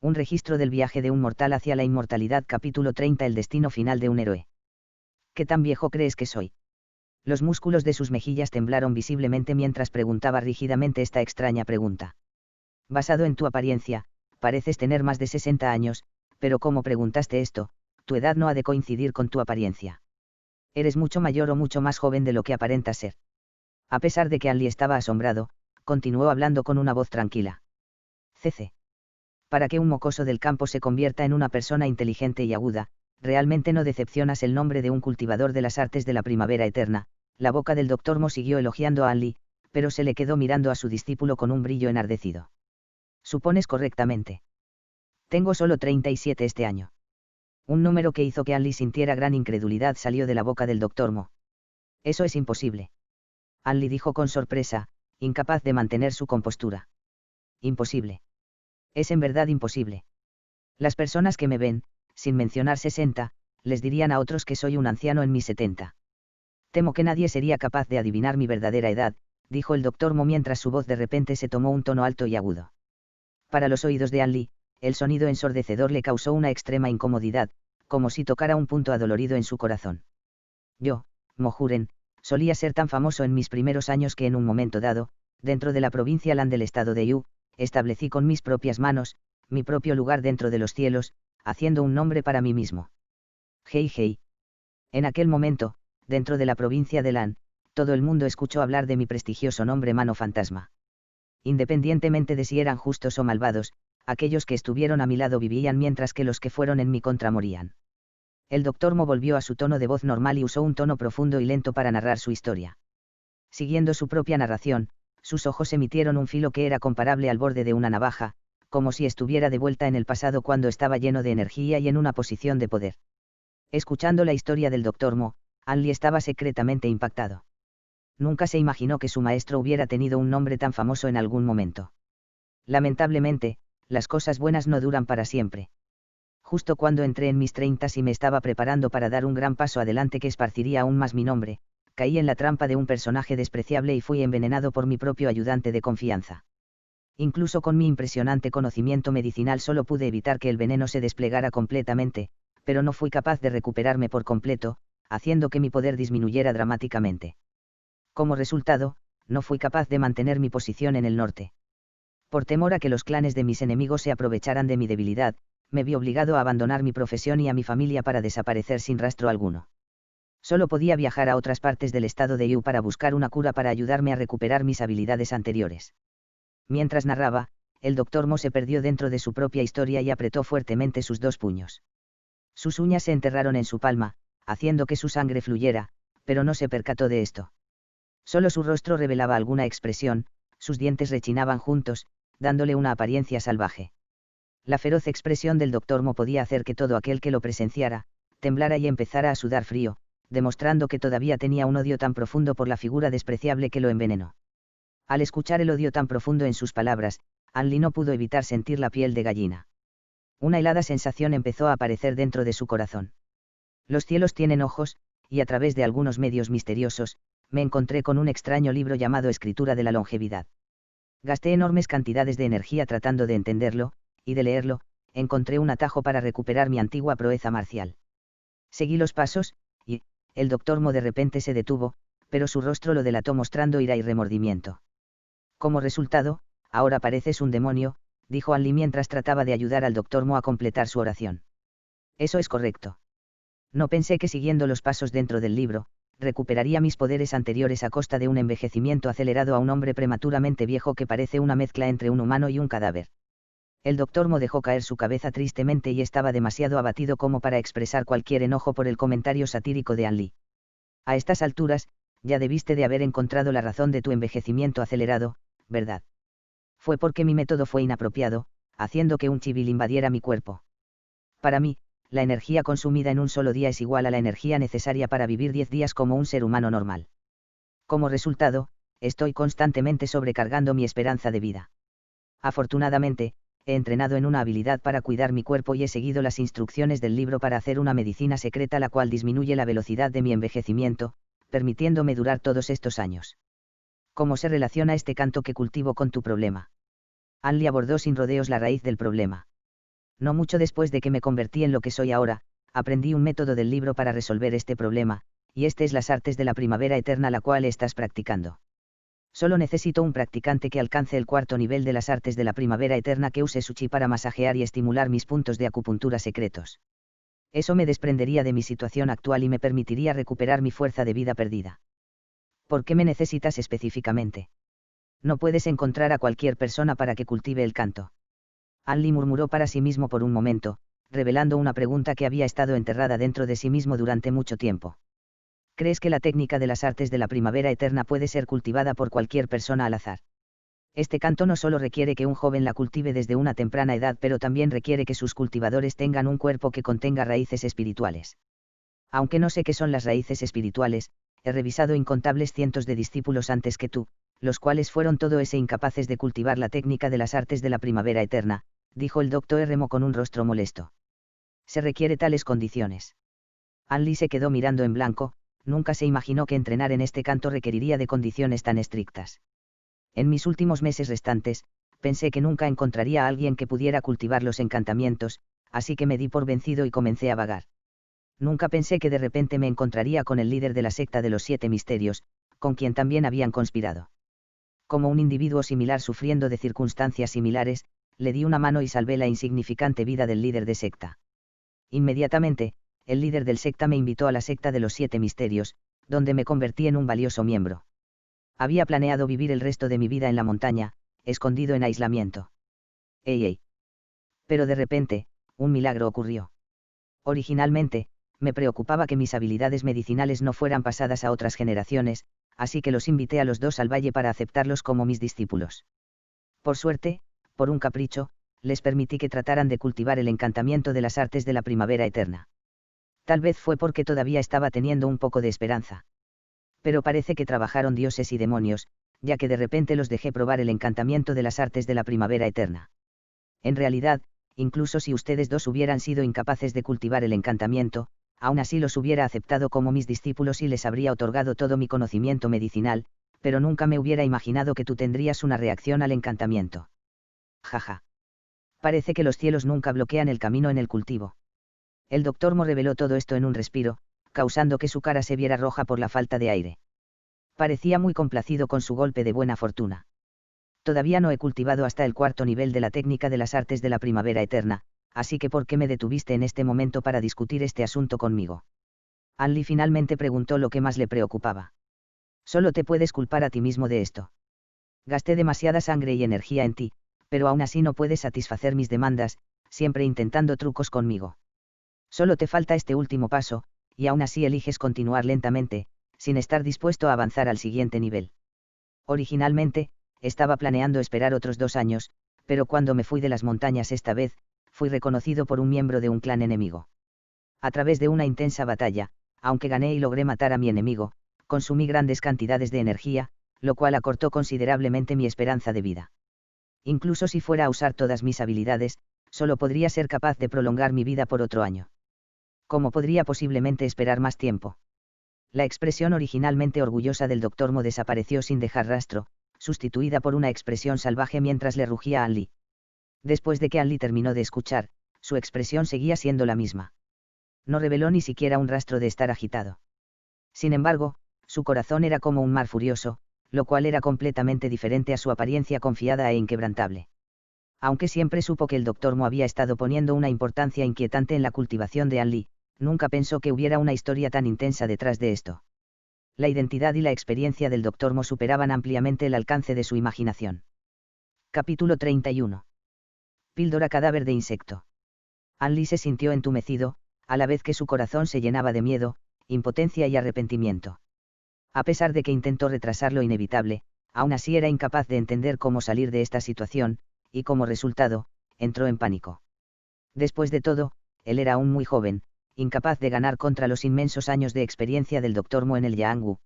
Un registro del viaje de un mortal hacia la inmortalidad. Capítulo 30. El destino final de un héroe. ¿Qué tan viejo crees que soy? Los músculos de sus mejillas temblaron visiblemente mientras preguntaba rígidamente esta extraña pregunta. Basado en tu apariencia, pareces tener más de 60 años, pero como preguntaste esto, tu edad no ha de coincidir con tu apariencia. Eres mucho mayor o mucho más joven de lo que aparentas ser. A pesar de que Anli estaba asombrado, continuó hablando con una voz tranquila. Cc. Para que un mocoso del campo se convierta en una persona inteligente y aguda, realmente no decepcionas. El nombre de un cultivador de las artes de la primavera eterna. La boca del doctor Mo siguió elogiando a Anli, pero se le quedó mirando a su discípulo con un brillo enardecido. Supones correctamente. Tengo solo 37 este año. Un número que hizo que Anli sintiera gran incredulidad salió de la boca del doctor Mo. Eso es imposible. Anli dijo con sorpresa, incapaz de mantener su compostura. Imposible. Es en verdad imposible. Las personas que me ven, sin mencionar 60, les dirían a otros que soy un anciano en mis 70. Temo que nadie sería capaz de adivinar mi verdadera edad, dijo el doctor Mo mientras su voz de repente se tomó un tono alto y agudo. Para los oídos de Anli, el sonido ensordecedor le causó una extrema incomodidad, como si tocara un punto adolorido en su corazón. Yo, Mohuren, solía ser tan famoso en mis primeros años que en un momento dado, dentro de la provincia Lan del estado de Yu, establecí con mis propias manos, mi propio lugar dentro de los cielos, haciendo un nombre para mí mismo. Hei Hei. En aquel momento, dentro de la provincia de Lan, todo el mundo escuchó hablar de mi prestigioso nombre Mano Fantasma. Independientemente de si eran justos o malvados, aquellos que estuvieron a mi lado vivían mientras que los que fueron en mi contra morían. El doctor Mo volvió a su tono de voz normal y usó un tono profundo y lento para narrar su historia. Siguiendo su propia narración, sus ojos emitieron un filo que era comparable al borde de una navaja, como si estuviera de vuelta en el pasado cuando estaba lleno de energía y en una posición de poder. Escuchando la historia del doctor Mo, Anli estaba secretamente impactado. Nunca se imaginó que su maestro hubiera tenido un nombre tan famoso en algún momento. Lamentablemente, las cosas buenas no duran para siempre. Justo cuando entré en mis 30 y me estaba preparando para dar un gran paso adelante que esparciría aún más mi nombre, caí en la trampa de un personaje despreciable y fui envenenado por mi propio ayudante de confianza. Incluso con mi impresionante conocimiento medicinal solo pude evitar que el veneno se desplegara completamente, pero no fui capaz de recuperarme por completo, haciendo que mi poder disminuyera dramáticamente. Como resultado, no fui capaz de mantener mi posición en el norte. Por temor a que los clanes de mis enemigos se aprovecharan de mi debilidad, me vi obligado a abandonar mi profesión y a mi familia para desaparecer sin rastro alguno. Solo podía viajar a otras partes del estado de Yu para buscar una cura para ayudarme a recuperar mis habilidades anteriores. Mientras narraba, el doctor Mo se perdió dentro de su propia historia y apretó fuertemente sus dos puños. Sus uñas se enterraron en su palma, haciendo que su sangre fluyera, pero no se percató de esto. Solo su rostro revelaba alguna expresión, sus dientes rechinaban juntos, dándole una apariencia salvaje. La feroz expresión del doctor Mo podía hacer que todo aquel que lo presenciara, temblara y empezara a sudar frío, demostrando que todavía tenía un odio tan profundo por la figura despreciable que lo envenenó. Al escuchar el odio tan profundo en sus palabras, Anli no pudo evitar sentir la piel de gallina. Una helada sensación empezó a aparecer dentro de su corazón. Los cielos tienen ojos, y a través de algunos medios misteriosos, me encontré con un extraño libro llamado Escritura de la Longevidad. Gasté enormes cantidades de energía tratando de entenderlo, y de leerlo, encontré un atajo para recuperar mi antigua proeza marcial. Seguí los pasos, y, el doctor Mo de repente se detuvo, pero su rostro lo delató mostrando ira y remordimiento. Como resultado, ahora pareces un demonio, dijo Anli mientras trataba de ayudar al doctor Mo a completar su oración. Eso es correcto. No pensé que siguiendo los pasos dentro del libro, recuperaría mis poderes anteriores a costa de un envejecimiento acelerado a un hombre prematuramente viejo que parece una mezcla entre un humano y un cadáver. El doctor Mo dejó caer su cabeza tristemente y estaba demasiado abatido como para expresar cualquier enojo por el comentario satírico de Anli. A estas alturas, ya debiste de haber encontrado la razón de tu envejecimiento acelerado, ¿verdad? Fue porque mi método fue inapropiado, haciendo que un chibil invadiera mi cuerpo. Para mí, la energía consumida en un solo día es igual a la energía necesaria para vivir 10 días como un ser humano normal. Como resultado, estoy constantemente sobrecargando mi esperanza de vida. Afortunadamente, he entrenado en una habilidad para cuidar mi cuerpo y he seguido las instrucciones del libro para hacer una medicina secreta la cual disminuye la velocidad de mi envejecimiento, permitiéndome durar todos estos años. ¿Cómo se relaciona este canto que cultivo con tu problema? Anli abordó sin rodeos la raíz del problema. No mucho después de que me convertí en lo que soy ahora, aprendí un método del libro para resolver este problema, y este es las artes de la primavera eterna la cual estás practicando. Solo necesito un practicante que alcance el cuarto nivel de las artes de la primavera eterna que use su chi para masajear y estimular mis puntos de acupuntura secretos. Eso me desprendería de mi situación actual y me permitiría recuperar mi fuerza de vida perdida. ¿Por qué me necesitas específicamente? No puedes encontrar a cualquier persona para que cultive el canto. Anli murmuró para sí mismo por un momento, revelando una pregunta que había estado enterrada dentro de sí mismo durante mucho tiempo. ¿Crees que la técnica de las artes de la primavera eterna puede ser cultivada por cualquier persona al azar? Este canto no solo requiere que un joven la cultive desde una temprana edad, pero también requiere que sus cultivadores tengan un cuerpo que contenga raíces espirituales. Aunque no sé qué son las raíces espirituales, he revisado incontables cientos de discípulos antes que tú, los cuales fueron todo ese incapaces de cultivar la técnica de las artes de la primavera eterna, dijo el Dr. Remo con un rostro molesto. Se requiere tales condiciones. Anli se quedó mirando en blanco. Nunca se imaginó que entrenar en este canto requeriría de condiciones tan estrictas. En mis últimos meses restantes, pensé que nunca encontraría a alguien que pudiera cultivar los encantamientos, así que me di por vencido y comencé a vagar. Nunca pensé que de repente me encontraría con el líder de la secta de los 7 misterios, con quien también habían conspirado. Como un individuo similar sufriendo de circunstancias similares, le di una mano y salvé la insignificante vida del líder de secta. Inmediatamente, el líder del secta me invitó a la secta de los 7 misterios, donde me convertí en un valioso miembro. Había planeado vivir el resto de mi vida en la montaña, escondido en aislamiento. ¡Ey! Pero de repente, un milagro ocurrió. Originalmente, me preocupaba que mis habilidades medicinales no fueran pasadas a otras generaciones, así que los invité a los dos al valle para aceptarlos como mis discípulos. Por suerte, por un capricho, les permití que trataran de cultivar el encantamiento de las artes de la primavera eterna. Tal vez fue porque todavía estaba teniendo un poco de esperanza. Pero parece que trabajaron dioses y demonios, ya que de repente los dejé probar el encantamiento de las artes de la primavera eterna. En realidad, incluso si ustedes dos hubieran sido incapaces de cultivar el encantamiento, aún así los hubiera aceptado como mis discípulos y les habría otorgado todo mi conocimiento medicinal, pero nunca me hubiera imaginado que tú tendrías una reacción al encantamiento. Jaja. Parece que los cielos nunca bloquean el camino en el cultivo. El Dr. Mo reveló todo esto en un respiro, causando que su cara se viera roja por la falta de aire. Parecía muy complacido con su golpe de buena fortuna. Todavía no he cultivado hasta el cuarto nivel de la técnica de las artes de la primavera eterna, así que ¿por qué me detuviste en este momento para discutir este asunto conmigo? Anli finalmente preguntó lo que más le preocupaba. Solo te puedes culpar a ti mismo de esto. Gasté demasiada sangre y energía en ti, pero aún así no puedes satisfacer mis demandas, siempre intentando trucos conmigo. Solo te falta este último paso, y aún así eliges continuar lentamente, sin estar dispuesto a avanzar al siguiente nivel. Originalmente, estaba planeando esperar otros 2 años, pero cuando me fui de las montañas esta vez, fui reconocido por un miembro de un clan enemigo. A través de una intensa batalla, aunque gané y logré matar a mi enemigo, consumí grandes cantidades de energía, lo cual acortó considerablemente mi esperanza de vida. Incluso si fuera a usar todas mis habilidades, solo podría ser capaz de prolongar mi vida por otro año. ¿Cómo podría posiblemente esperar más tiempo? La expresión originalmente orgullosa del Dr. Mo desapareció sin dejar rastro, sustituida por una expresión salvaje mientras le rugía a Anli. Después de que Anli terminó de escuchar, su expresión seguía siendo la misma. No reveló ni siquiera un rastro de estar agitado. Sin embargo, su corazón era como un mar furioso, lo cual era completamente diferente a su apariencia confiada e inquebrantable. Aunque siempre supo que el Dr. Mo había estado poniendo una importancia inquietante en la cultivación de Anli, nunca pensó que hubiera una historia tan intensa detrás de esto. La identidad y la experiencia del Dr. Mo superaban ampliamente el alcance de su imaginación. Capítulo 31. Píldora cadáver de insecto. Anli se sintió entumecido, a la vez que su corazón se llenaba de miedo, impotencia y arrepentimiento. A pesar de que intentó retrasar lo inevitable, aún así era incapaz de entender cómo salir de esta situación, y como resultado, entró en pánico. Después de todo, él era aún muy joven, incapaz de ganar contra los inmensos años de experiencia del Dr. Mo en el Yaangwu.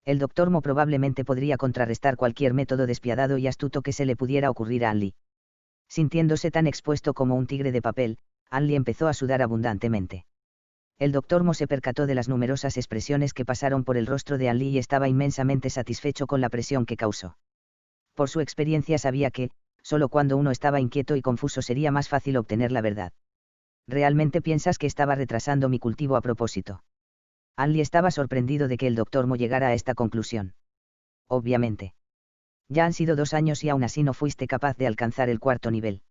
El Dr. Mo probablemente podría contrarrestar cualquier método despiadado y astuto que se le pudiera ocurrir a Anli. Sintiéndose tan expuesto como un tigre de papel, Anli empezó a sudar abundantemente. El Dr. Mo se percató de las numerosas expresiones que pasaron por el rostro de Anli y estaba inmensamente satisfecho con la presión que causó. Por su experiencia sabía que, Solo cuando uno estaba inquieto y confuso sería más fácil obtener la verdad. ¿Realmente piensas que estaba retrasando mi cultivo a propósito? Anli estaba sorprendido de que el Dr. Mo llegara a esta conclusión. Obviamente. Ya han sido 2 años y aún así no fuiste capaz de alcanzar el 4.º nivel.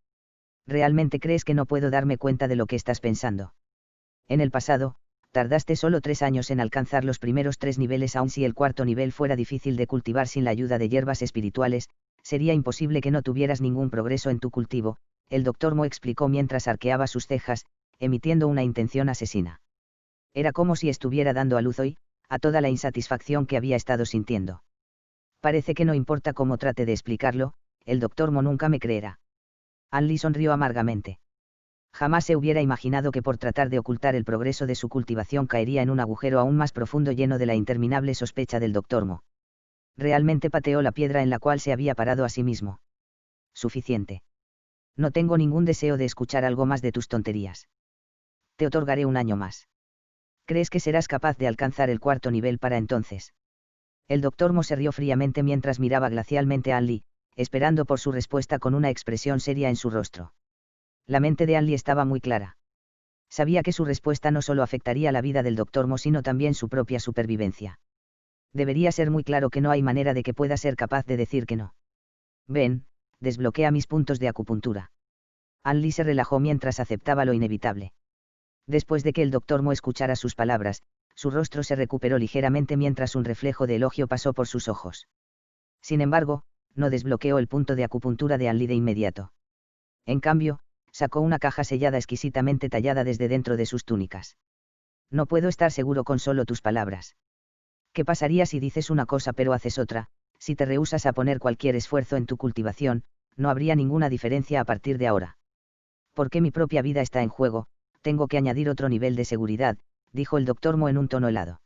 ¿Realmente crees que no puedo darme cuenta de lo que estás pensando? En el pasado, tardaste solo 3 años en alcanzar los primeros 3 niveles. Aun si el 4.º nivel fuera difícil de cultivar sin la ayuda de hierbas espirituales, sería imposible que no tuvieras ningún progreso en tu cultivo, el Dr. Mo explicó mientras arqueaba sus cejas, emitiendo una intención asesina. Era como si estuviera dando a luz hoy, a toda la insatisfacción que había estado sintiendo. Parece que no importa cómo trate de explicarlo, el Dr. Mo nunca me creerá. Anli sonrió amargamente. Jamás se hubiera imaginado que por tratar de ocultar el progreso de su cultivación caería en un agujero aún más profundo lleno de la interminable sospecha del Dr. Mo. Realmente pateó la piedra en la cual se había parado a sí mismo. Suficiente. No tengo ningún deseo de escuchar algo más de tus tonterías. Te otorgaré 1 año más. ¿Crees que serás capaz de alcanzar el 4.º nivel para entonces? El Dr. Mo se rió fríamente mientras miraba glacialmente a Anli, esperando por su respuesta con una expresión seria en su rostro. La mente de Anli estaba muy clara. Sabía que su respuesta no solo afectaría la vida del Dr. Mo sino también su propia supervivencia. Debería ser muy claro que no hay manera de que pueda ser capaz de decir que no. Ven, desbloquea mis puntos de acupuntura. Anli se relajó mientras aceptaba lo inevitable. Después de que el Dr. Mo escuchara sus palabras, su rostro se recuperó ligeramente mientras un reflejo de elogio pasó por sus ojos. Sin embargo, no desbloqueó el punto de acupuntura de Anli de inmediato. En cambio, sacó una caja sellada exquisitamente tallada desde dentro de sus túnicas. No puedo estar seguro con solo tus palabras. ¿Qué pasaría si dices una cosa pero haces otra? Si te rehúsas a poner cualquier esfuerzo en tu cultivación, no habría ninguna diferencia a partir de ahora. Porque mi propia vida está en juego, tengo que añadir otro nivel de seguridad, dijo el Dr. Mo en un tono helado.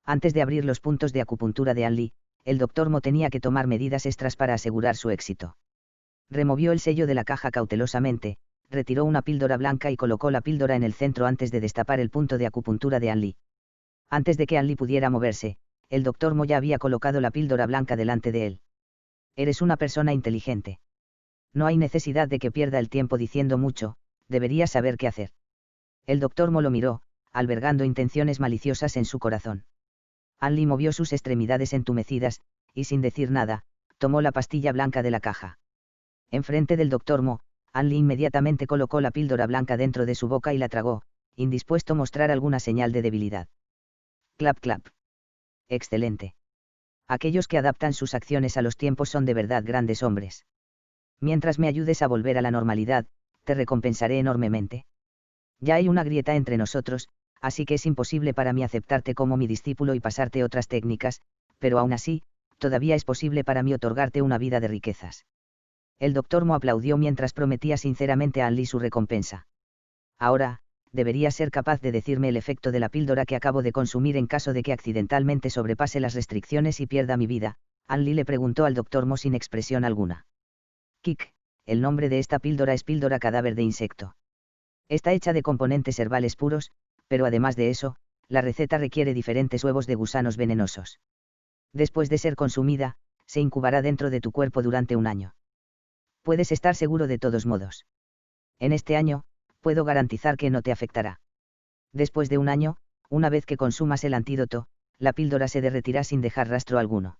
Antes de abrir los puntos de acupuntura de Anli, el Dr. Mo tenía que tomar medidas extras para asegurar su éxito. Removió el sello de la caja cautelosamente, retiró una píldora blanca y colocó la píldora en el centro antes de destapar el punto de acupuntura de Anli. Antes de que Anli pudiera moverse, el Dr. Mo ya había colocado la píldora blanca delante de él. Eres una persona inteligente. No hay necesidad de que pierda el tiempo diciendo mucho, deberías saber qué hacer. El Dr. Mo lo miró, albergando intenciones maliciosas en su corazón. Anli movió sus extremidades entumecidas, y sin decir nada, tomó la pastilla blanca de la caja. Enfrente del Dr. Mo, Anli inmediatamente colocó la píldora blanca dentro de su boca y la tragó, indispuesto a mostrar alguna señal de debilidad. Clap clap. Excelente. Aquellos que adaptan sus acciones a los tiempos son de verdad grandes hombres. Mientras me ayudes a volver a la normalidad, te recompensaré enormemente. Ya hay una grieta entre nosotros, así que es imposible para mí aceptarte como mi discípulo y pasarte otras técnicas, pero aún así, todavía es posible para mí otorgarte una vida de riquezas. El Dr. Mo aplaudió mientras prometía sinceramente a Anli su recompensa. Ahora, deberías ser capaz de decirme el efecto de la píldora que acabo de consumir en caso de que accidentalmente sobrepase las restricciones y pierda mi vida. Anli le preguntó al Dr. Mo sin expresión alguna. Kik, el nombre de esta píldora es píldora cadáver de insecto. Está hecha de componentes herbales puros, pero además de eso, la receta requiere diferentes huevos de gusanos venenosos. Después de ser consumida, se incubará dentro de tu cuerpo durante 1 año. Puedes estar seguro de todos modos. En este año, puedo garantizar que no te afectará. Después de 1 año, una vez que consumas el antídoto, la píldora se derretirá sin dejar rastro alguno.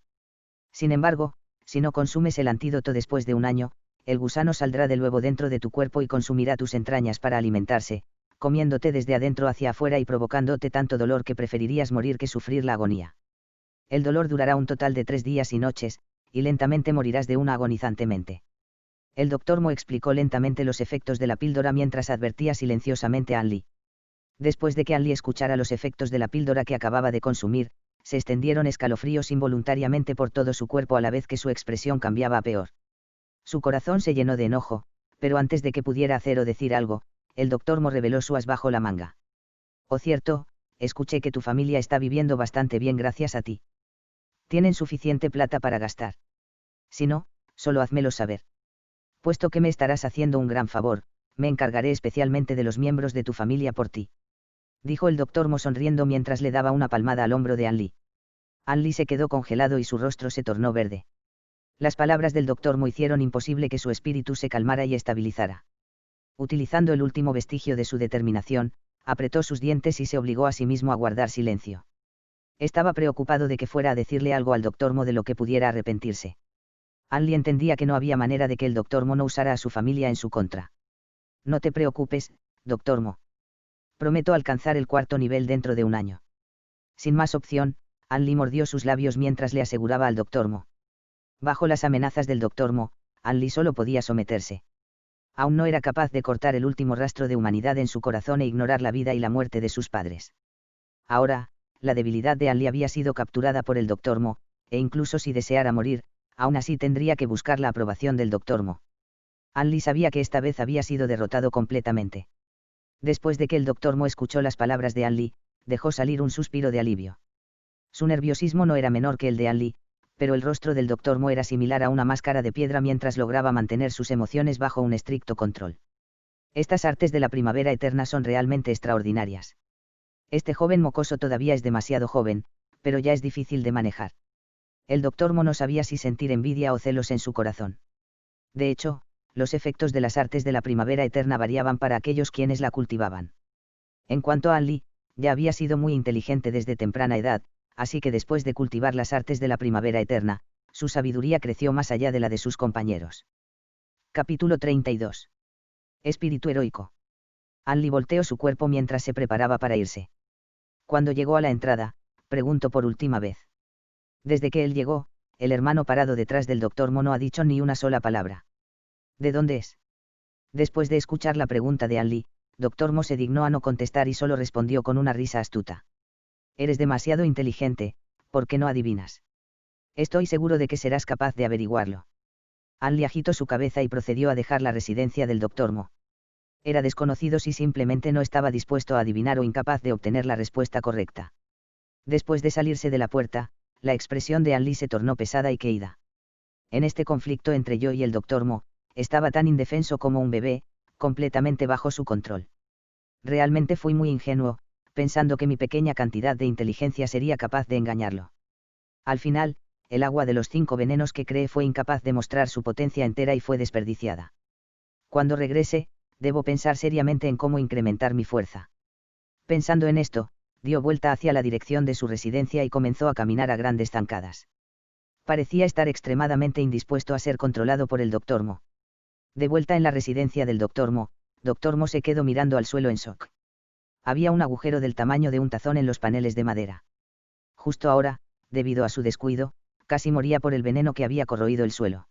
Sin embargo, si no consumes el antídoto después de 1 año, el gusano saldrá del huevo dentro de tu cuerpo y consumirá tus entrañas para alimentarse, comiéndote desde adentro hacia afuera y provocándote tanto dolor que preferirías morir que sufrir la agonía. El dolor durará un total de 3 días y noches, y lentamente morirás de una agonizantemente. El Dr. Mo explicó lentamente los efectos de la píldora mientras advertía silenciosamente a Anli. Después de que Anli escuchara los efectos de la píldora que acababa de consumir, se extendieron escalofríos involuntariamente por todo su cuerpo a la vez que su expresión cambiaba a peor. Su corazón se llenó de enojo, pero antes de que pudiera hacer o decir algo, el Dr. Mo reveló su as bajo la manga. Oh cierto, escuché que tu familia está viviendo bastante bien gracias a ti. Tienen suficiente plata para gastar. Si no, solo házmelo saber. Puesto que me estarás haciendo un gran favor, me encargaré especialmente de los miembros de tu familia por ti. Dijo el Dr. Mo sonriendo mientras le daba una palmada al hombro de Anli. Anli se quedó congelado y su rostro se tornó verde. Las palabras del doctor Mo hicieron imposible que su espíritu se calmara y estabilizara. Utilizando el último vestigio de su determinación, apretó sus dientes y se obligó a sí mismo a guardar silencio. Estaba preocupado de que fuera a decirle algo al doctor Mo de lo que pudiera arrepentirse. Anli entendía que no había manera de que el doctor Mo no usara a su familia en su contra. No te preocupes, doctor Mo. Prometo alcanzar el 4.º nivel dentro de un año. Sin más opción, Anli mordió sus labios mientras le aseguraba al doctor Mo. Bajo las amenazas del doctor Mo, Anli solo podía someterse. Aún no era capaz de cortar el último rastro de humanidad en su corazón e ignorar la vida y la muerte de sus padres. Ahora, la debilidad de Anli había sido capturada por el doctor Mo, e incluso si deseara morir, aún así tendría que buscar la aprobación del doctor Mo. Anli sabía que esta vez había sido derrotado completamente. Después de que el doctor Mo escuchó las palabras de Anli, dejó salir un suspiro de alivio. Su nerviosismo no era menor que el de Anli, pero el rostro del doctor Mo era similar a una máscara de piedra mientras lograba mantener sus emociones bajo un estricto control. Estas artes de la primavera eterna son realmente extraordinarias. Este joven mocoso todavía es demasiado joven, pero ya es difícil de manejar. El doctor Mo no sabía si sentir envidia o celos en su corazón. De hecho, los efectos de las artes de la primavera eterna variaban para aquellos quienes la cultivaban. En cuanto a Anli, ya había sido muy inteligente desde temprana edad, así que después de cultivar las artes de la primavera eterna, su sabiduría creció más allá de la de sus compañeros. Capítulo 32. Espíritu heroico. Anli volteó su cuerpo mientras se preparaba para irse. Cuando llegó a la entrada, preguntó por última vez. Desde que él llegó, el hermano parado detrás del doctor Mo no ha dicho ni una sola palabra. ¿De dónde es? Después de escuchar la pregunta de Anli, doctor Mo se dignó a no contestar y solo respondió con una risa astuta. Eres demasiado inteligente, ¿por qué no adivinas? Estoy seguro de que serás capaz de averiguarlo. Anli agitó su cabeza y procedió a dejar la residencia del doctor Mo. Era desconocido si simplemente no estaba dispuesto a adivinar o incapaz de obtener la respuesta correcta. Después de salirse de la puerta, la expresión de Anli se tornó pesada y queída. En este conflicto entre yo y el doctor Mo, estaba tan indefenso como un bebé, completamente bajo su control. Realmente fui muy ingenuo, pensando que mi pequeña cantidad de inteligencia sería capaz de engañarlo. Al final, el agua de los 5 venenos que creé fue incapaz de mostrar su potencia entera y fue desperdiciada. Cuando regrese, debo pensar seriamente en cómo incrementar mi fuerza. Pensando en esto, dio vuelta hacia la dirección de su residencia y comenzó a caminar a grandes zancadas. Parecía estar extremadamente indispuesto a ser controlado por el doctor Mo. De vuelta en la residencia del doctor Mo se quedó mirando al suelo en shock. Había un agujero del tamaño de un tazón en los paneles de madera. Justo ahora, debido a su descuido, casi moría por el veneno que había corroído el suelo.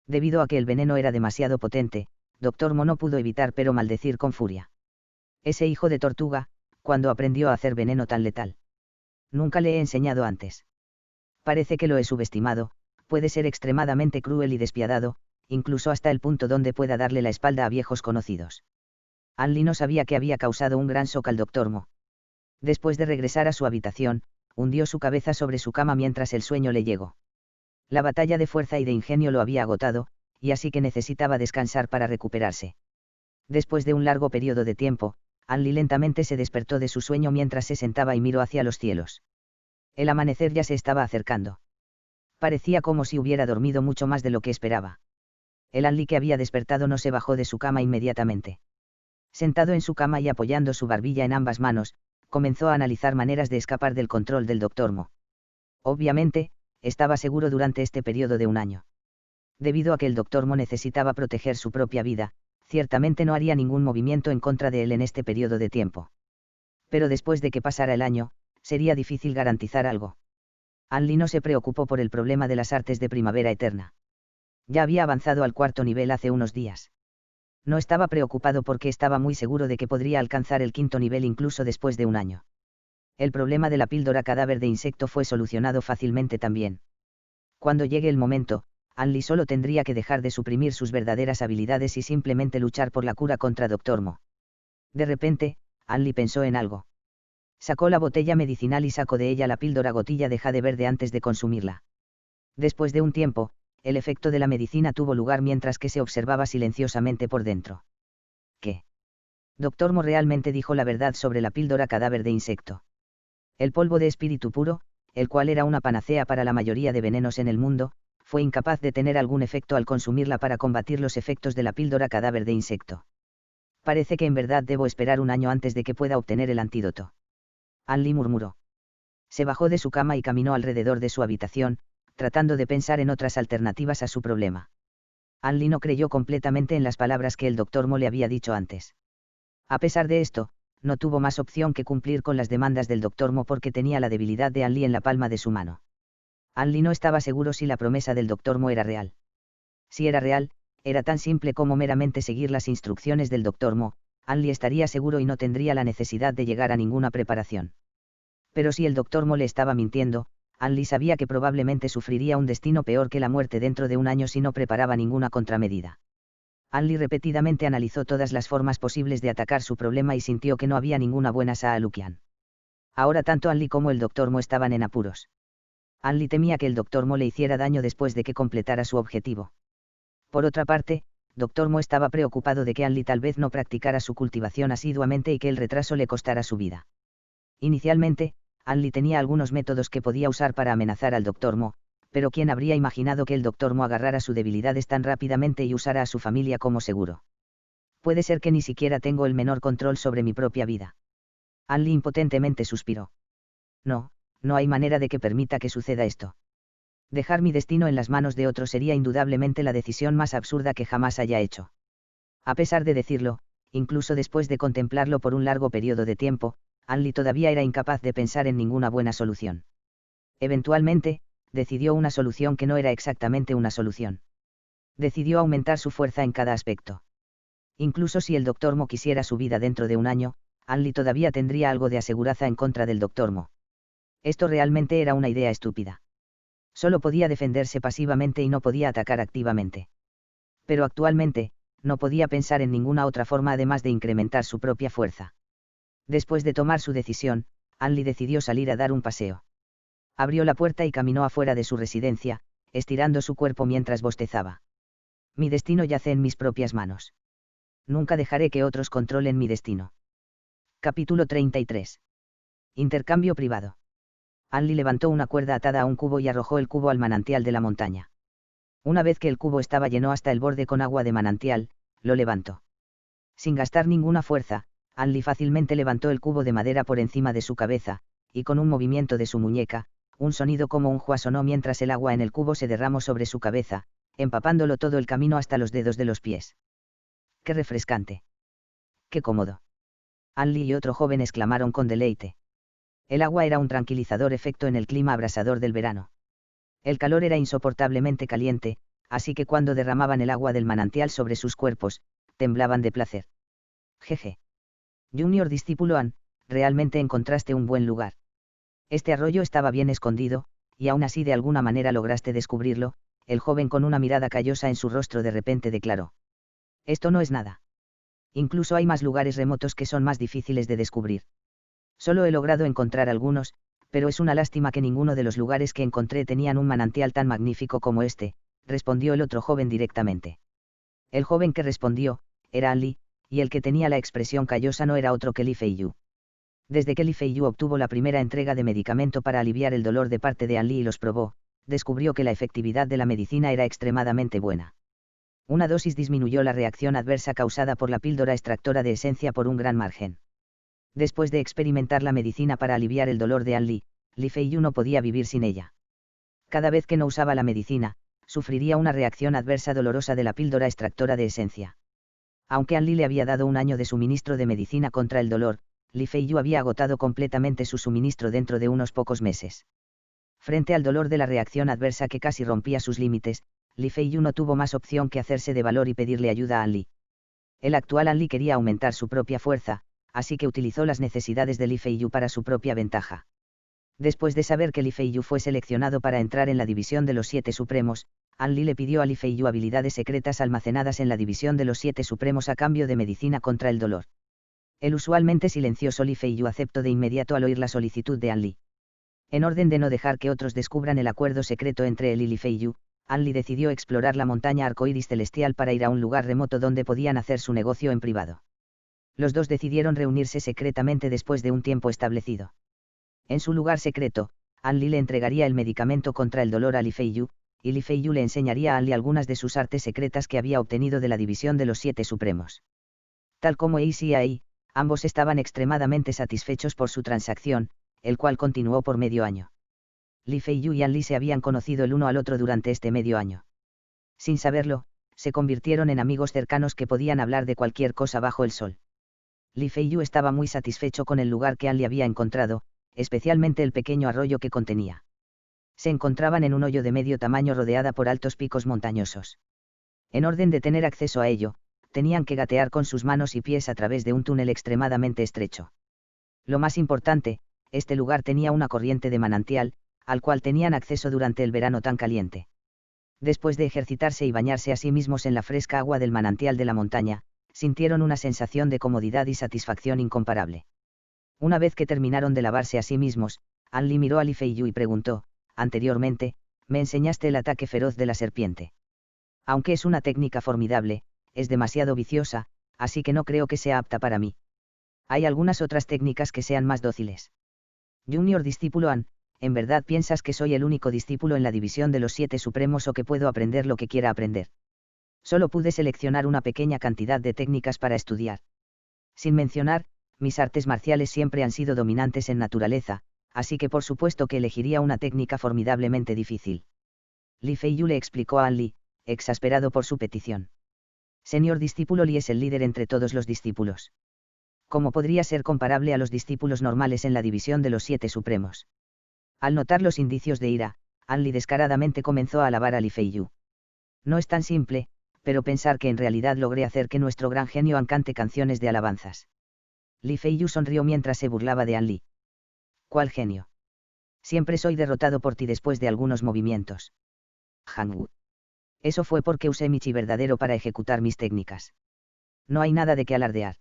Debido a que el veneno era demasiado potente, doctor Mo no pudo evitar pero maldecir con furia. Ese hijo de tortuga, ¿cuándo aprendió a hacer veneno tan letal? Nunca le he enseñado antes. Parece que lo he subestimado, puede ser extremadamente cruel y despiadado, incluso hasta el punto donde pueda darle la espalda a viejos conocidos. Anli no sabía que había causado un gran shock al doctor Mo. Después de regresar a su habitación, hundió su cabeza sobre su cama mientras el sueño le llegó. La batalla de fuerza y de ingenio lo había agotado, y así que necesitaba descansar para recuperarse. Después de un largo periodo de tiempo, Anli lentamente se despertó de su sueño mientras se sentaba y miró hacia los cielos. El amanecer ya se estaba acercando. Parecía como si hubiera dormido mucho más de lo que esperaba. El Anli que había despertado no se bajó de su cama inmediatamente. Sentado en su cama y apoyando su barbilla en ambas manos, comenzó a analizar maneras de escapar del control del doctor Mo. Obviamente, estaba seguro durante este periodo de un año. Debido a que el doctor Mo necesitaba proteger su propia vida, ciertamente no haría ningún movimiento en contra de él en este periodo de tiempo. Pero después de que pasara el año, sería difícil garantizar algo. Anli no se preocupó por el problema de las artes de primavera eterna. Ya había avanzado al 4.º nivel hace unos días. No estaba preocupado porque estaba muy seguro de que podría alcanzar el 5.º nivel incluso después de un año. El problema de la píldora cadáver de insecto fue solucionado fácilmente también. Cuando llegue el momento, Anli solo tendría que dejar de suprimir sus verdaderas habilidades y simplemente luchar por la cura contra Dr. Mo. De repente, Anli pensó en algo. Sacó la botella medicinal y sacó de ella la píldora gotilla de jade verde antes de consumirla. Después de un tiempo, el efecto de la medicina tuvo lugar mientras que se observaba silenciosamente por dentro. ¿Qué? Dr. Mo realmente dijo la verdad sobre la píldora cadáver de insecto. El polvo de espíritu puro, el cual era una panacea para la mayoría de venenos en el mundo, fue incapaz de tener algún efecto al consumirla para combatir los efectos de la píldora cadáver de insecto. Parece que en verdad debo esperar un año antes de que pueda obtener el antídoto. An Li murmuró. Se bajó de su cama y caminó alrededor de su habitación, tratando de pensar en otras alternativas a su problema. An Li no creyó completamente en las palabras que el doctor Mo le había dicho antes. A pesar de esto, no tuvo más opción que cumplir con las demandas del doctor Mo porque tenía la debilidad de An Li en la palma de su mano. An Li no estaba seguro si la promesa del doctor Mo era real. Si era real, era tan simple como meramente seguir las instrucciones del doctor Mo. An Li estaría seguro y no tendría la necesidad de llegar a ninguna preparación. Pero si el doctor Mo le estaba mintiendo, An Li sabía que probablemente sufriría un destino peor que la muerte dentro de un año si no preparaba ninguna contramedida. An Li repetidamente analizó todas las formas posibles de atacar su problema y sintió que no había ninguna buena solución. Ahora tanto An Li como el doctor Mo estaban en apuros. An Li temía que el doctor Mo le hiciera daño después de que completara su objetivo. Por otra parte, Dr. Mo estaba preocupado de que An Li tal vez no practicara su cultivación asiduamente y que el retraso le costara su vida. Inicialmente, An Li tenía algunos métodos que podía usar para amenazar al Dr. Mo, pero ¿quién habría imaginado que el Dr. Mo agarrara sus debilidades tan rápidamente y usara a su familia como seguro? Puede ser que ni siquiera tengo el menor control sobre mi propia vida. An Li impotentemente suspiró. No, no hay manera de que permita que suceda esto. Dejar mi destino en las manos de otro sería indudablemente la decisión más absurda que jamás haya hecho. A pesar de decirlo, incluso después de contemplarlo por un largo periodo de tiempo, An Li todavía era incapaz de pensar en ninguna buena solución. Eventualmente, decidió una solución que no era exactamente una solución. Decidió aumentar su fuerza en cada aspecto. Incluso si el Dr. Mo quisiera su vida dentro de un año, An Li todavía tendría algo de aseguraza en contra del Dr. Mo. Esto realmente era una idea estúpida. Solo podía defenderse pasivamente y no podía atacar activamente. Pero actualmente, no podía pensar en ninguna otra forma además de incrementar su propia fuerza. Después de tomar su decisión, An Li decidió salir a dar un paseo. Abrió la puerta y caminó afuera de su residencia, estirando su cuerpo mientras bostezaba. Mi destino yace en mis propias manos. Nunca dejaré que otros controlen mi destino. Capítulo 33. Intercambio privado. An Li levantó una cuerda atada a un cubo y arrojó el cubo al manantial de la montaña. Una vez que el cubo estaba lleno hasta el borde con agua de manantial, lo levantó. Sin gastar ninguna fuerza, An Li fácilmente levantó el cubo de madera por encima de su cabeza, y con un movimiento de su muñeca, un sonido como un juá sonó mientras el agua en el cubo se derramó sobre su cabeza, empapándolo todo el camino hasta los dedos de los pies. ¡Qué refrescante! ¡Qué cómodo! An Li y otro joven exclamaron con deleite. El agua era un tranquilizador efecto en el clima abrasador del verano. El calor era insoportablemente caliente, así que cuando derramaban el agua del manantial sobre sus cuerpos, temblaban de placer. Jeje. Junior discípulo An, realmente encontraste un buen lugar. Este arroyo estaba bien escondido, y aún así de alguna manera lograste descubrirlo, el joven con una mirada callosa en su rostro de repente declaró. Esto no es nada. Incluso hay más lugares remotos que son más difíciles de descubrir. Solo he logrado encontrar algunos, pero es una lástima que ninguno de los lugares que encontré tenían un manantial tan magnífico como este, respondió el otro joven directamente. El joven que respondió, era An Li, y el que tenía la expresión callosa no era otro que Li Feiyu. Desde que Li Feiyu obtuvo la primera entrega de medicamento para aliviar el dolor de parte de An Li y los probó, descubrió que la efectividad de la medicina era extremadamente buena. Una dosis disminuyó la reacción adversa causada por la píldora extractora de esencia por un gran margen. Después de experimentar la medicina para aliviar el dolor de An Li, Li Feiyu no podía vivir sin ella. Cada vez que no usaba la medicina, sufriría una reacción adversa dolorosa de la píldora extractora de esencia. Aunque An Li le había dado un año de suministro de medicina contra el dolor, Li Feiyu había agotado completamente su suministro dentro de unos pocos meses. Frente al dolor de la reacción adversa que casi rompía sus límites, Li Feiyu no tuvo más opción que hacerse de valor y pedirle ayuda a An Li. El actual An Li quería aumentar su propia fuerza, así que utilizó las necesidades de Li Feiyu para su propia ventaja. Después de saber que Li Feiyu fue seleccionado para entrar en la división de los 7 Supremos, An Li le pidió a Li Feiyu habilidades secretas almacenadas en la división de los 7 Supremos a cambio de medicina contra el dolor. El usualmente silencioso Li Feiyu aceptó de inmediato al oír la solicitud de An Li. En orden de no dejar que otros descubran el acuerdo secreto entre él y Li Feiyu, An Li decidió explorar la montaña arcoíris celestial para ir a un lugar remoto donde podían hacer su negocio en privado. Los dos decidieron reunirse secretamente después de un tiempo establecido. En su lugar secreto, An Li le entregaría el medicamento contra el dolor a Li Feiyu, y Li Feiyu le enseñaría a An Li algunas de sus artes secretas que había obtenido de la división de los 7 supremos. Tal como Eisi y Ai, ambos estaban extremadamente satisfechos por su transacción, el cual continuó por medio año. Li Feiyu y An Li se habían conocido el uno al otro durante este medio año. Sin saberlo, se convirtieron en amigos cercanos que podían hablar de cualquier cosa bajo el sol. Li Feiyu estaba muy satisfecho con el lugar que An Li había encontrado, especialmente el pequeño arroyo que contenía. Se encontraban en un hoyo de medio tamaño rodeada por altos picos montañosos. En orden de tener acceso a ello, tenían que gatear con sus manos y pies a través de un túnel extremadamente estrecho. Lo más importante, este lugar tenía una corriente de manantial, al cual tenían acceso durante el verano tan caliente. Después de ejercitarse y bañarse a sí mismos en la fresca agua del manantial de la montaña, sintieron una sensación de comodidad y satisfacción incomparable. Una vez que terminaron de lavarse a sí mismos, An Li miró a Li Feiyu y preguntó: anteriormente, me enseñaste el ataque feroz de la serpiente. Aunque es una técnica formidable, es demasiado viciosa, así que no creo que sea apta para mí. Hay algunas otras técnicas que sean más dóciles. Junior discípulo An, ¿en verdad piensas que soy el único discípulo en la división de los 7 supremos o que puedo aprender lo que quiera aprender? Solo pude seleccionar una pequeña cantidad de técnicas para estudiar. Sin mencionar, mis artes marciales siempre han sido dominantes en naturaleza, así que por supuesto que elegiría una técnica formidablemente difícil. Li Feiyu le explicó a An Li, exasperado por su petición. Señor discípulo Li es el líder entre todos los discípulos. ¿Cómo podría ser comparable a los discípulos normales en la división de los 7 supremos? Al notar los indicios de ira, An Li descaradamente comenzó a alabar a Li Feiyu. No es tan simple, pero pensar que en realidad logré hacer que nuestro gran genio An cante canciones de alabanzas. Li Feiyu sonrió mientras se burlaba de An Li. ¿Cuál genio? Siempre soy derrotado por ti después de algunos movimientos. Hangwu. Eso fue porque usé mi chi verdadero para ejecutar mis técnicas. No hay nada de qué alardear.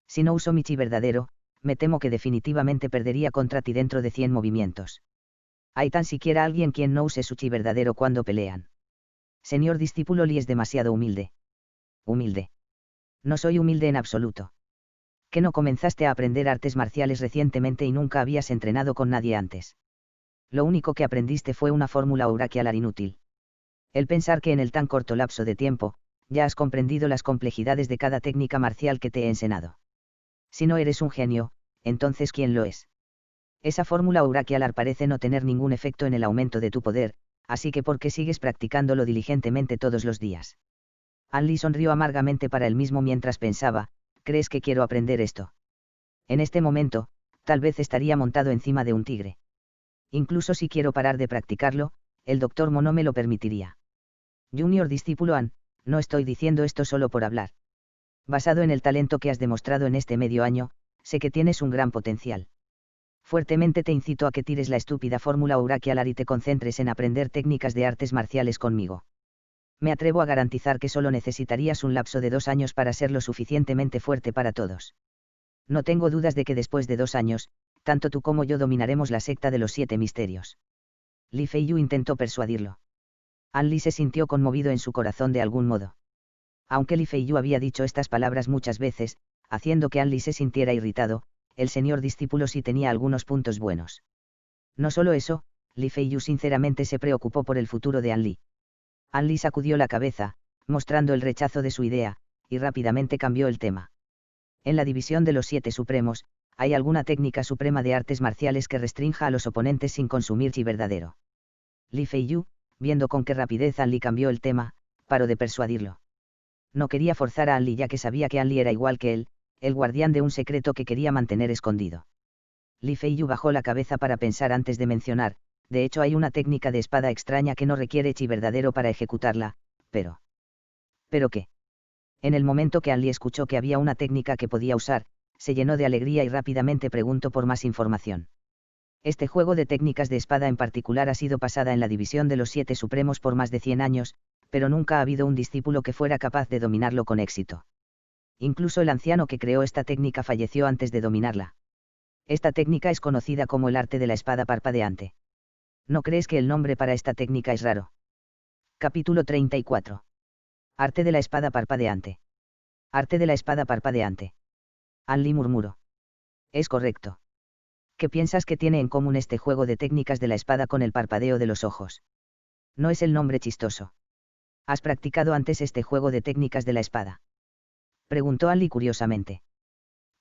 Si no uso mi chi verdadero, me temo que definitivamente perdería contra ti dentro de 100 movimientos. ¿Hay tan siquiera alguien quien no use su chi verdadero cuando pelean? Señor discípulo Li es demasiado humilde. ¿Humilde? No soy humilde en absoluto. ¿Que no comenzaste a aprender artes marciales recientemente y nunca habías entrenado con nadie antes? Lo único que aprendiste fue una fórmula oracular inútil. El pensar que en el tan corto lapso de tiempo, ya has comprendido las complejidades de cada técnica marcial que te he enseñado. Si no eres un genio, entonces ¿quién lo es? Esa fórmula oracular parece no tener ningún efecto en el aumento de tu poder, así que ¿por qué sigues practicándolo diligentemente todos los días? An Li sonrió amargamente para él mismo mientras pensaba: ¿crees que quiero aprender esto? En este momento, tal vez estaría montado encima de un tigre. Incluso si quiero parar de practicarlo, el Dr. Mo no me lo permitiría. Junior discípulo An, no estoy diciendo esto solo por hablar. Basado en el talento que has demostrado en este medio año, sé que tienes un gran potencial. Fuertemente te incito a que tires la estúpida fórmula oracular y te concentres en aprender técnicas de artes marciales conmigo. Me atrevo a garantizar que solo necesitarías un lapso de 2 años para ser lo suficientemente fuerte para todos. No tengo dudas de que después de 2 años, tanto tú como yo dominaremos la secta de los 7 misterios. Li Feiyu intentó persuadirlo. An Li se sintió conmovido en su corazón de algún modo. Aunque Li Feiyu había dicho estas palabras muchas veces, haciendo que An Li se sintiera irritado, el señor discípulo sí tenía algunos puntos buenos. No solo eso, Li Feiyu sinceramente se preocupó por el futuro de An Li. An Li sacudió la cabeza, mostrando el rechazo de su idea, y rápidamente cambió el tema. En la división de los 7 supremos, ¿hay alguna técnica suprema de artes marciales que restrinja a los oponentes sin consumir chi verdadero? Li Feiyu, viendo con qué rapidez An Li cambió el tema, paró de persuadirlo. No quería forzar a An Li ya que sabía que An Li era igual que él, el guardián de un secreto que quería mantener escondido. Li Feiyu bajó la cabeza para pensar antes de mencionar: de hecho hay una técnica de espada extraña que no requiere chi verdadero para ejecutarla, pero... ¿Pero qué? En el momento que An Li escuchó que había una técnica que podía usar, se llenó de alegría y rápidamente preguntó por más información. Este juego de técnicas de espada en particular ha sido pasada en la división de los 7 supremos por más de 100 años, pero nunca ha habido un discípulo que fuera capaz de dominarlo con éxito. Incluso el anciano que creó esta técnica falleció antes de dominarla. Esta técnica es conocida como el arte de la espada parpadeante. ¿No crees que el nombre para esta técnica es raro? Capítulo 34. Arte de la espada parpadeante. Arte de la espada parpadeante. An Li murmuró. Es correcto. ¿Qué piensas que tiene en común este juego de técnicas de la espada con el parpadeo de los ojos? No es el nombre chistoso. ¿Has practicado antes este juego de técnicas de la espada? Preguntó Anli curiosamente.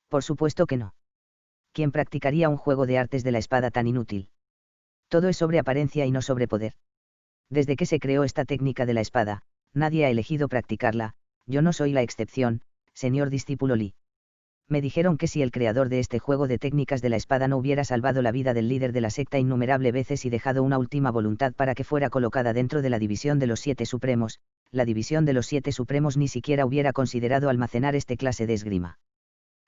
Por supuesto que no. ¿Quién practicaría un juego de artes de la espada tan inútil? Todo es sobre apariencia y no sobre poder. Desde que se creó esta técnica de la espada, nadie ha elegido practicarla, yo no soy la excepción, señor discípulo Li. Me dijeron que si el creador de este juego de técnicas de la espada no hubiera salvado la vida del líder de la secta innumerable veces y dejado una última voluntad para que fuera colocada dentro de la división de los 7 supremos, la división de los 7 supremos ni siquiera hubiera considerado almacenar este clase de esgrima.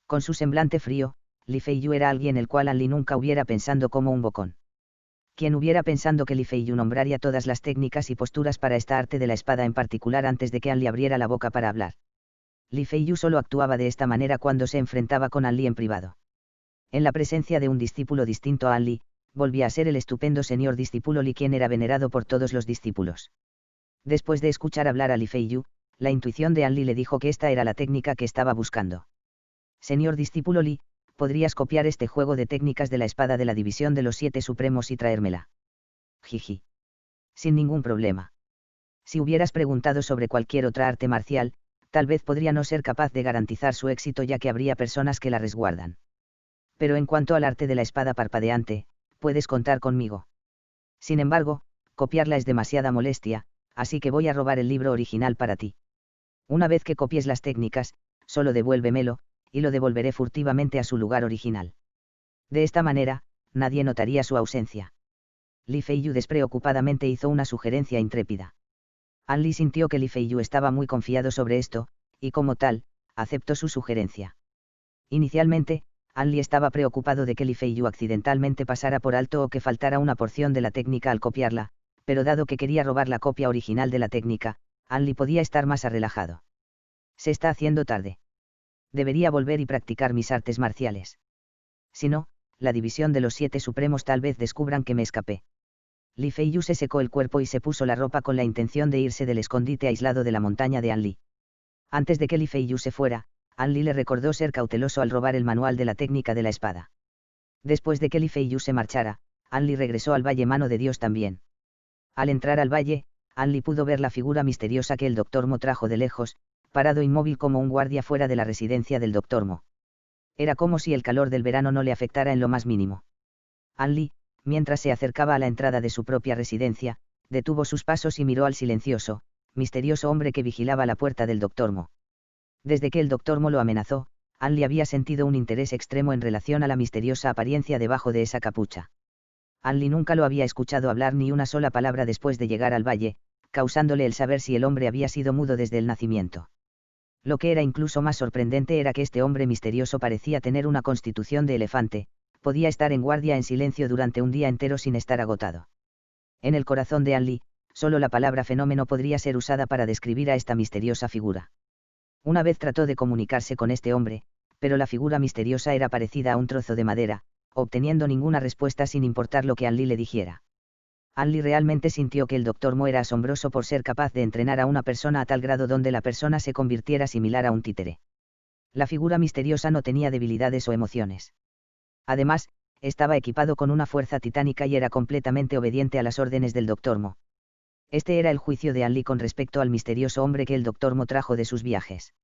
Con su semblante frío, Li Feiyu era alguien el cual Anli nunca hubiera pensado como un bocón. ¿Quién hubiera pensado que Li Feiyu nombraría todas las técnicas y posturas para esta arte de la espada en particular antes de que Anli abriera la boca para hablar? Li Feiyu solo actuaba de esta manera cuando se enfrentaba con Anli en privado. En la presencia de un discípulo distinto a Anli, volvía a ser el estupendo señor discípulo Li quien era venerado por todos los discípulos. Después de escuchar hablar a Li Feiyu, la intuición de Anli le dijo que esta era la técnica que estaba buscando. Señor discípulo Li, ¿podrías copiar este juego de técnicas de la espada de la división de los 7 supremos y traérmela? Jiji. Sin ningún problema. Si hubieras preguntado sobre cualquier otra arte marcial, tal vez podría no ser capaz de garantizar su éxito ya que habría personas que la resguardan. Pero en cuanto al arte de la espada parpadeante, puedes contar conmigo. Sin embargo, copiarla es demasiada molestia, así que voy a robar el libro original para ti. Una vez que copies las técnicas, solo devuélvemelo, y lo devolveré furtivamente a su lugar original. De esta manera, nadie notaría su ausencia. Li Feiyu despreocupadamente hizo una sugerencia intrépida. Anli sintió que Li Feiyu estaba muy confiado sobre esto, y como tal, aceptó su sugerencia. Inicialmente, Anli estaba preocupado de que Li Feiyu accidentalmente pasara por alto o que faltara una porción de la técnica al copiarla, pero dado que quería robar la copia original de la técnica, Anli podía estar más relajado. Se está haciendo tarde. Debería volver y practicar mis artes marciales. Si no, la división de los 7 supremos tal vez descubran que me escapé. Li Feiyu se secó el cuerpo y se puso la ropa con la intención de irse del escondite aislado de la montaña de Anli. Antes de que Li Feiyu se fuera, Anli le recordó ser cauteloso al robar el manual de la técnica de la espada. Después de que Li Feiyu se marchara, Anli regresó al Valle Mano de Dios también. Al entrar al valle, Anli pudo ver la figura misteriosa que el Dr. Mo trajo de lejos, parado inmóvil como un guardia fuera de la residencia del Dr. Mo. Era como si el calor del verano no le afectara en lo más mínimo. Anli, mientras se acercaba a la entrada de su propia residencia, detuvo sus pasos y miró al silencioso, misterioso hombre que vigilaba la puerta del Dr. Mo. Desde que el Dr. Mo lo amenazó, Anli había sentido un interés extremo en relación a la misteriosa apariencia debajo de esa capucha. Anli nunca lo había escuchado hablar ni una sola palabra después de llegar al valle, causándole el saber si el hombre había sido mudo desde el nacimiento. Lo que era incluso más sorprendente era que este hombre misterioso parecía tener una constitución de elefante, podía estar en guardia en silencio durante un día entero sin estar agotado. En el corazón de Anli, solo la palabra fenómeno podría ser usada para describir a esta misteriosa figura. Una vez trató de comunicarse con este hombre, pero la figura misteriosa era parecida a un trozo de madera, obteniendo ninguna respuesta sin importar lo que Anli le dijera. Anli realmente sintió que el Dr. Mo era asombroso por ser capaz de entrenar a una persona a tal grado donde la persona se convirtiera similar a un títere. La figura misteriosa no tenía debilidades o emociones. Además, estaba equipado con una fuerza titánica y era completamente obediente a las órdenes del Dr. Mo. Este era el juicio de Anli con respecto al misterioso hombre que el Dr. Mo trajo de sus viajes.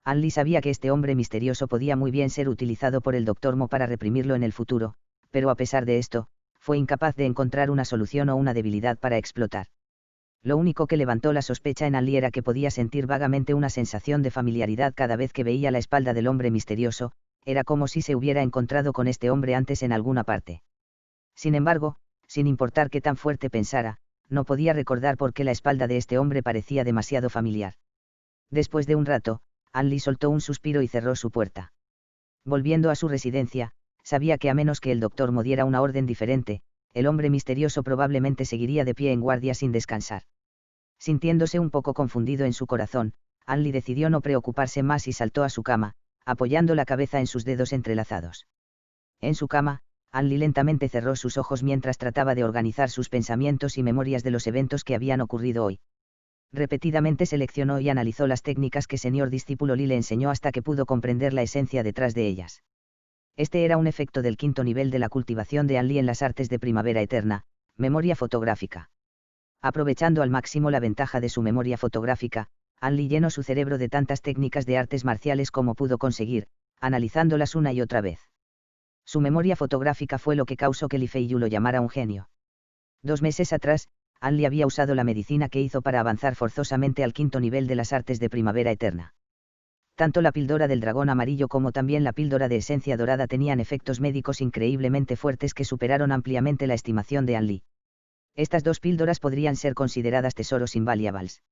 Anli sabía que este hombre misterioso podía muy bien ser utilizado por el Dr. Mo para reprimirlo en el futuro, pero a pesar de esto, fue incapaz de encontrar una solución o una debilidad para explotar. Lo único que levantó la sospecha en Anli era que podía sentir vagamente una sensación de familiaridad cada vez que veía la espalda del hombre misterioso, era como si se hubiera encontrado con este hombre antes en alguna parte. Sin embargo, sin importar qué tan fuerte pensara, no podía recordar por qué la espalda de este hombre parecía demasiado familiar. Después de un rato, Anli soltó un suspiro y cerró su puerta. Volviendo a su residencia, sabía que a menos que el doctor Mo diera una orden diferente, el hombre misterioso probablemente seguiría de pie en guardia sin descansar. Sintiéndose un poco confundido en su corazón, Anli decidió no preocuparse más y saltó a su cama, apoyando la cabeza en sus dedos entrelazados. En su cama, Anli lentamente cerró sus ojos mientras trataba de organizar sus pensamientos y memorias de los eventos que habían ocurrido hoy. Repetidamente seleccionó y analizó las técnicas que señor discípulo Li le enseñó hasta que pudo comprender la esencia detrás de ellas. Este era un efecto del 5º nivel de la cultivación de Anli en las artes de primavera eterna, memoria fotográfica. Aprovechando al máximo la ventaja de su memoria fotográfica, An Li llenó su cerebro de tantas técnicas de artes marciales como pudo conseguir, analizándolas una y otra vez. Su memoria fotográfica fue lo que causó que Li Feiyu lo llamara un genio. 2 meses atrás, An Li había usado la medicina que hizo para avanzar forzosamente al 5º nivel de las artes de primavera eterna. Tanto la píldora del dragón amarillo como también la píldora de esencia dorada tenían efectos médicos increíblemente fuertes que superaron ampliamente la estimación de An Li. Estas 2 píldoras podrían ser consideradas tesoros invaluables.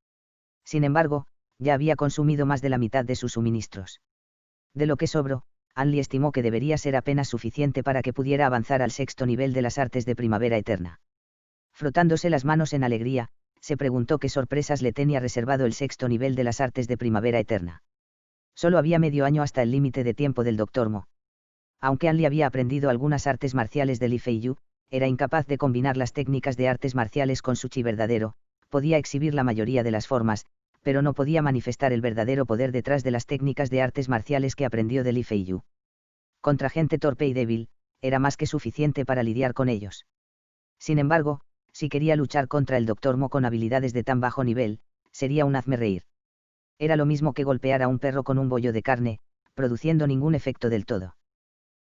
Sin embargo, ya había consumido más de la mitad de sus suministros. De lo que sobró, An Li estimó que debería ser apenas suficiente para que pudiera avanzar al 6º nivel de las artes de primavera eterna. Frotándose las manos en alegría, se preguntó qué sorpresas le tenía reservado el 6º nivel de las artes de primavera eterna. Solo había medio año hasta el límite de tiempo del Dr. Mo. Aunque An Li había aprendido algunas artes marciales de Li Feiyu, era incapaz de combinar las técnicas de artes marciales con su chi verdadero, podía exhibir la mayoría de las formas, pero no podía manifestar el verdadero poder detrás de las técnicas de artes marciales que aprendió de Li Feiyu. Contra gente torpe y débil, era más que suficiente para lidiar con ellos. Sin embargo, si quería luchar contra el Dr. Mo con habilidades de tan bajo nivel, sería un hazmerreír. Era lo mismo que golpear a un perro con un bollo de carne, produciendo ningún efecto del todo.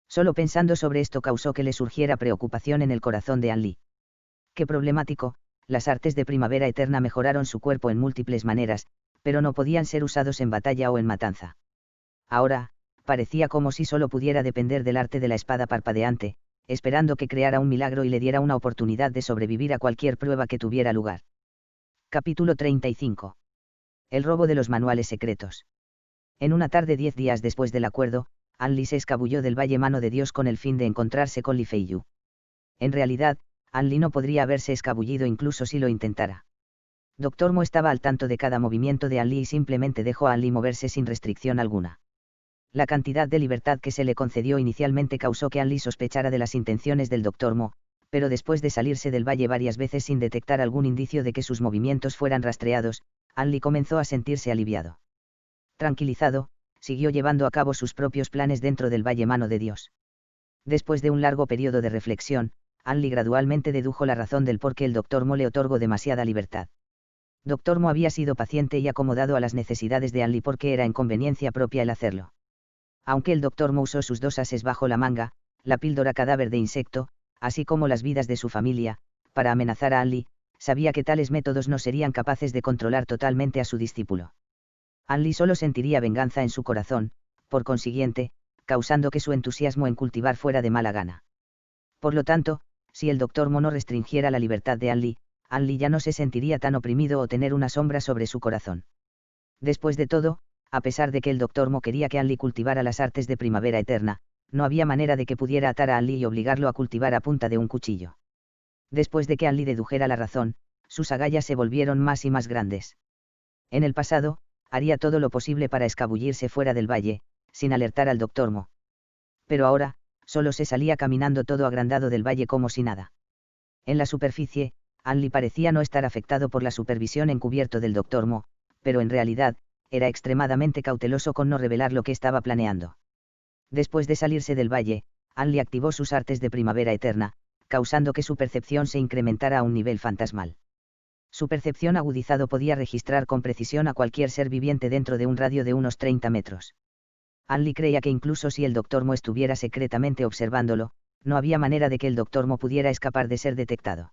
Solo pensando sobre esto causó que le surgiera preocupación en el corazón de An Li. Qué problemático, las artes de primavera eterna mejoraron su cuerpo en múltiples maneras, pero no podían ser usados en batalla o en matanza. Ahora, parecía como si solo pudiera depender del arte de la espada parpadeante, esperando que creara un milagro y le diera una oportunidad de sobrevivir a cualquier prueba que tuviera lugar. Capítulo 35. El robo de los manuales secretos. En una tarde 10 días después del acuerdo, An Li se escabulló del Valle Mano de Dios con el fin de encontrarse con Li Feiyu. En realidad, An Li no podría haberse escabullido incluso si lo intentara. Dr. Mo estaba al tanto de cada movimiento de An Li y simplemente dejó a An Li moverse sin restricción alguna. La cantidad de libertad que se le concedió inicialmente causó que An Li sospechara de las intenciones del Dr. Mo, pero después de salirse del valle varias veces sin detectar algún indicio de que sus movimientos fueran rastreados, An Li comenzó a sentirse aliviado. Tranquilizado, siguió llevando a cabo sus propios planes dentro del Valle Mano de Dios. Después de un largo periodo de reflexión, An Li gradualmente dedujo la razón del por qué el Dr. Mo le otorgó demasiada libertad. Dr. Mo había sido paciente y acomodado a las necesidades de An Li porque era en conveniencia propia el hacerlo. Aunque el Dr. Mo usó sus 2 ases bajo la manga, la píldora cadáver de insecto, así como las vidas de su familia, para amenazar a An Li, sabía que tales métodos no serían capaces de controlar totalmente a su discípulo. An Li solo sentiría venganza en su corazón, por consiguiente, causando que su entusiasmo en cultivar fuera de mala gana. Por lo tanto, si el Dr. Mo no restringiera la libertad de An Li ya no se sentiría tan oprimido o tener una sombra sobre su corazón. Después de todo, a pesar de que el Dr. Mo quería que An Li cultivara las artes de primavera eterna, no había manera de que pudiera atar a An Li y obligarlo a cultivar a punta de un cuchillo. Después de que An Li dedujera la razón, sus agallas se volvieron más y más grandes. En el pasado, haría todo lo posible para escabullirse fuera del valle, sin alertar al Dr. Mo. Pero ahora, solo se salía caminando todo agrandado del valle como si nada. En la superficie, An Li parecía no estar afectado por la supervisión encubierto del Dr. Mo, pero en realidad, era extremadamente cauteloso con no revelar lo que estaba planeando. Después de salirse del valle, An Li activó sus artes de primavera eterna, causando que su percepción se incrementara a un nivel fantasmal. Su percepción agudizado podía registrar con precisión a cualquier ser viviente dentro de un radio de unos 30 metros. An Li creía que incluso si el Dr. Mo estuviera secretamente observándolo, no había manera de que el Dr. Mo pudiera escapar de ser detectado.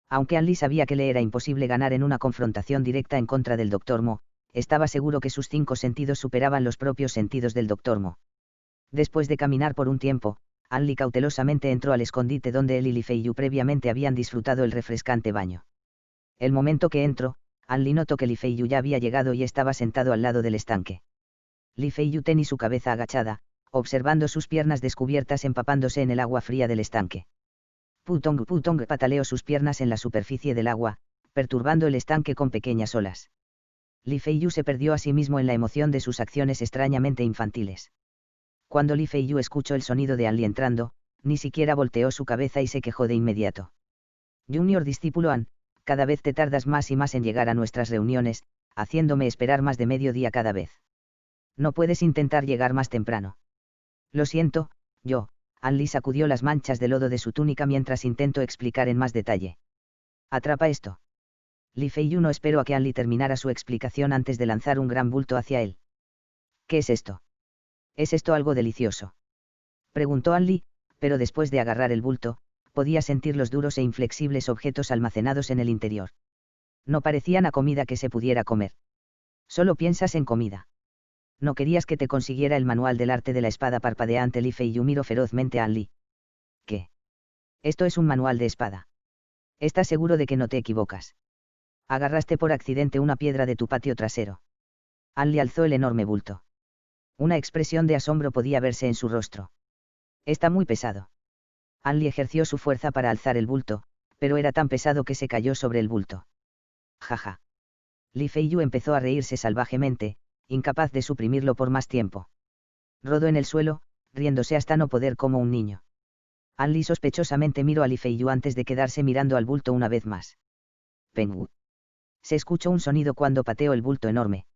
Aunque An Li sabía que le era imposible ganar en una confrontación directa en contra del Dr. Mo, estaba seguro que sus 5 sentidos superaban los propios sentidos del Dr. Mo. Después de caminar por un tiempo, An Li cautelosamente entró al escondite donde él y Li Feiyu previamente habían disfrutado el refrescante baño. El momento que entró, An Li notó que Li Feiyu ya había llegado y estaba sentado al lado del estanque. Li Feiyu tenía su cabeza agachada, observando sus piernas descubiertas empapándose en el agua fría del estanque. Putong pataleó sus piernas en la superficie del agua, perturbando el estanque con pequeñas olas. Li Feiyu se perdió a sí mismo en la emoción de sus acciones extrañamente infantiles. Cuando Li Feiyu escuchó el sonido de An Li entrando, ni siquiera volteó su cabeza y se quejó de inmediato. Junior discípulo An, cada vez te tardas más y más en llegar a nuestras reuniones, haciéndome esperar más de medio día cada vez. No puedes intentar llegar más temprano. Lo siento, yo. An Li sacudió las manchas de lodo de su túnica mientras intentó explicar en más detalle. Atrapa esto. Li Feiyu no esperó a que Anli terminara su explicación antes de lanzar un gran bulto hacia él. ¿Qué es esto? ¿Es esto algo delicioso?, preguntó Anli, pero después de agarrar el bulto, podía sentir los duros e inflexibles objetos almacenados en el interior. No parecían a comida que se pudiera comer. Solo piensas en comida. No querías que te consiguiera el manual del arte de la espada parpadeante. Li Feiyu miró ferozmente a Anli. ¿Qué? Esto es un manual de espada. ¿Estás seguro de que no te equivocas? Agarraste por accidente una piedra de tu patio trasero. Anli alzó el enorme bulto. Una expresión de asombro podía verse en su rostro. Está muy pesado. Anli ejerció su fuerza para alzar el bulto, pero era tan pesado que se cayó sobre el bulto. Jaja. Li Feiyu empezó a reírse salvajemente, incapaz de suprimirlo por más tiempo. Rodó en el suelo, riéndose hasta no poder como un niño. Anli sospechosamente miró a Li Feiyu antes de quedarse mirando al bulto una vez más. Pengu. Se escuchó un sonido cuando pateó el bulto enorme.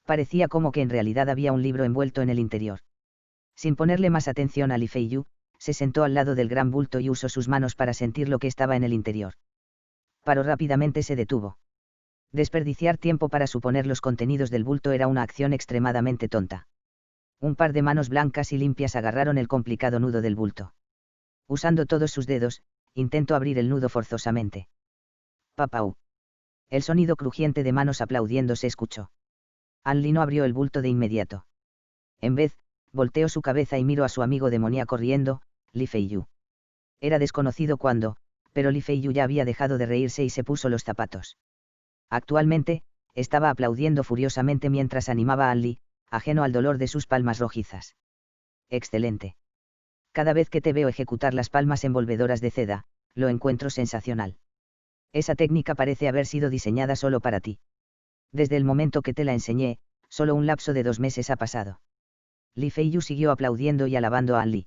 Parecía como que en realidad había un libro envuelto en el interior. Sin ponerle más atención a Li Feiyu, se sentó al lado del gran bulto y usó sus manos para sentir lo que estaba en el interior. Pero rápidamente se detuvo. Desperdiciar tiempo para suponer los contenidos del bulto era una acción extremadamente tonta. Un par de manos blancas y limpias agarraron el complicado nudo del bulto. Usando todos sus dedos, intentó abrir el nudo forzosamente. Papau. El sonido crujiente de manos aplaudiendo se escuchó. Anli no abrió el bulto de inmediato. En vez, volteó su cabeza y miró a su amigo demoníaco riendo, Li Feiyu. Era desconocido cuándo, pero Li Feiyu ya había dejado de reírse y se puso los zapatos. Actualmente, estaba aplaudiendo furiosamente mientras animaba a Anli, ajeno al dolor de sus palmas rojizas. Excelente. Cada vez que te veo ejecutar las palmas envolvedoras de seda, lo encuentro sensacional. Esa técnica parece haber sido diseñada solo para ti. Desde el momento que te la enseñé, solo un lapso de 2 meses ha pasado. Li Feiyu siguió aplaudiendo y alabando a Anli.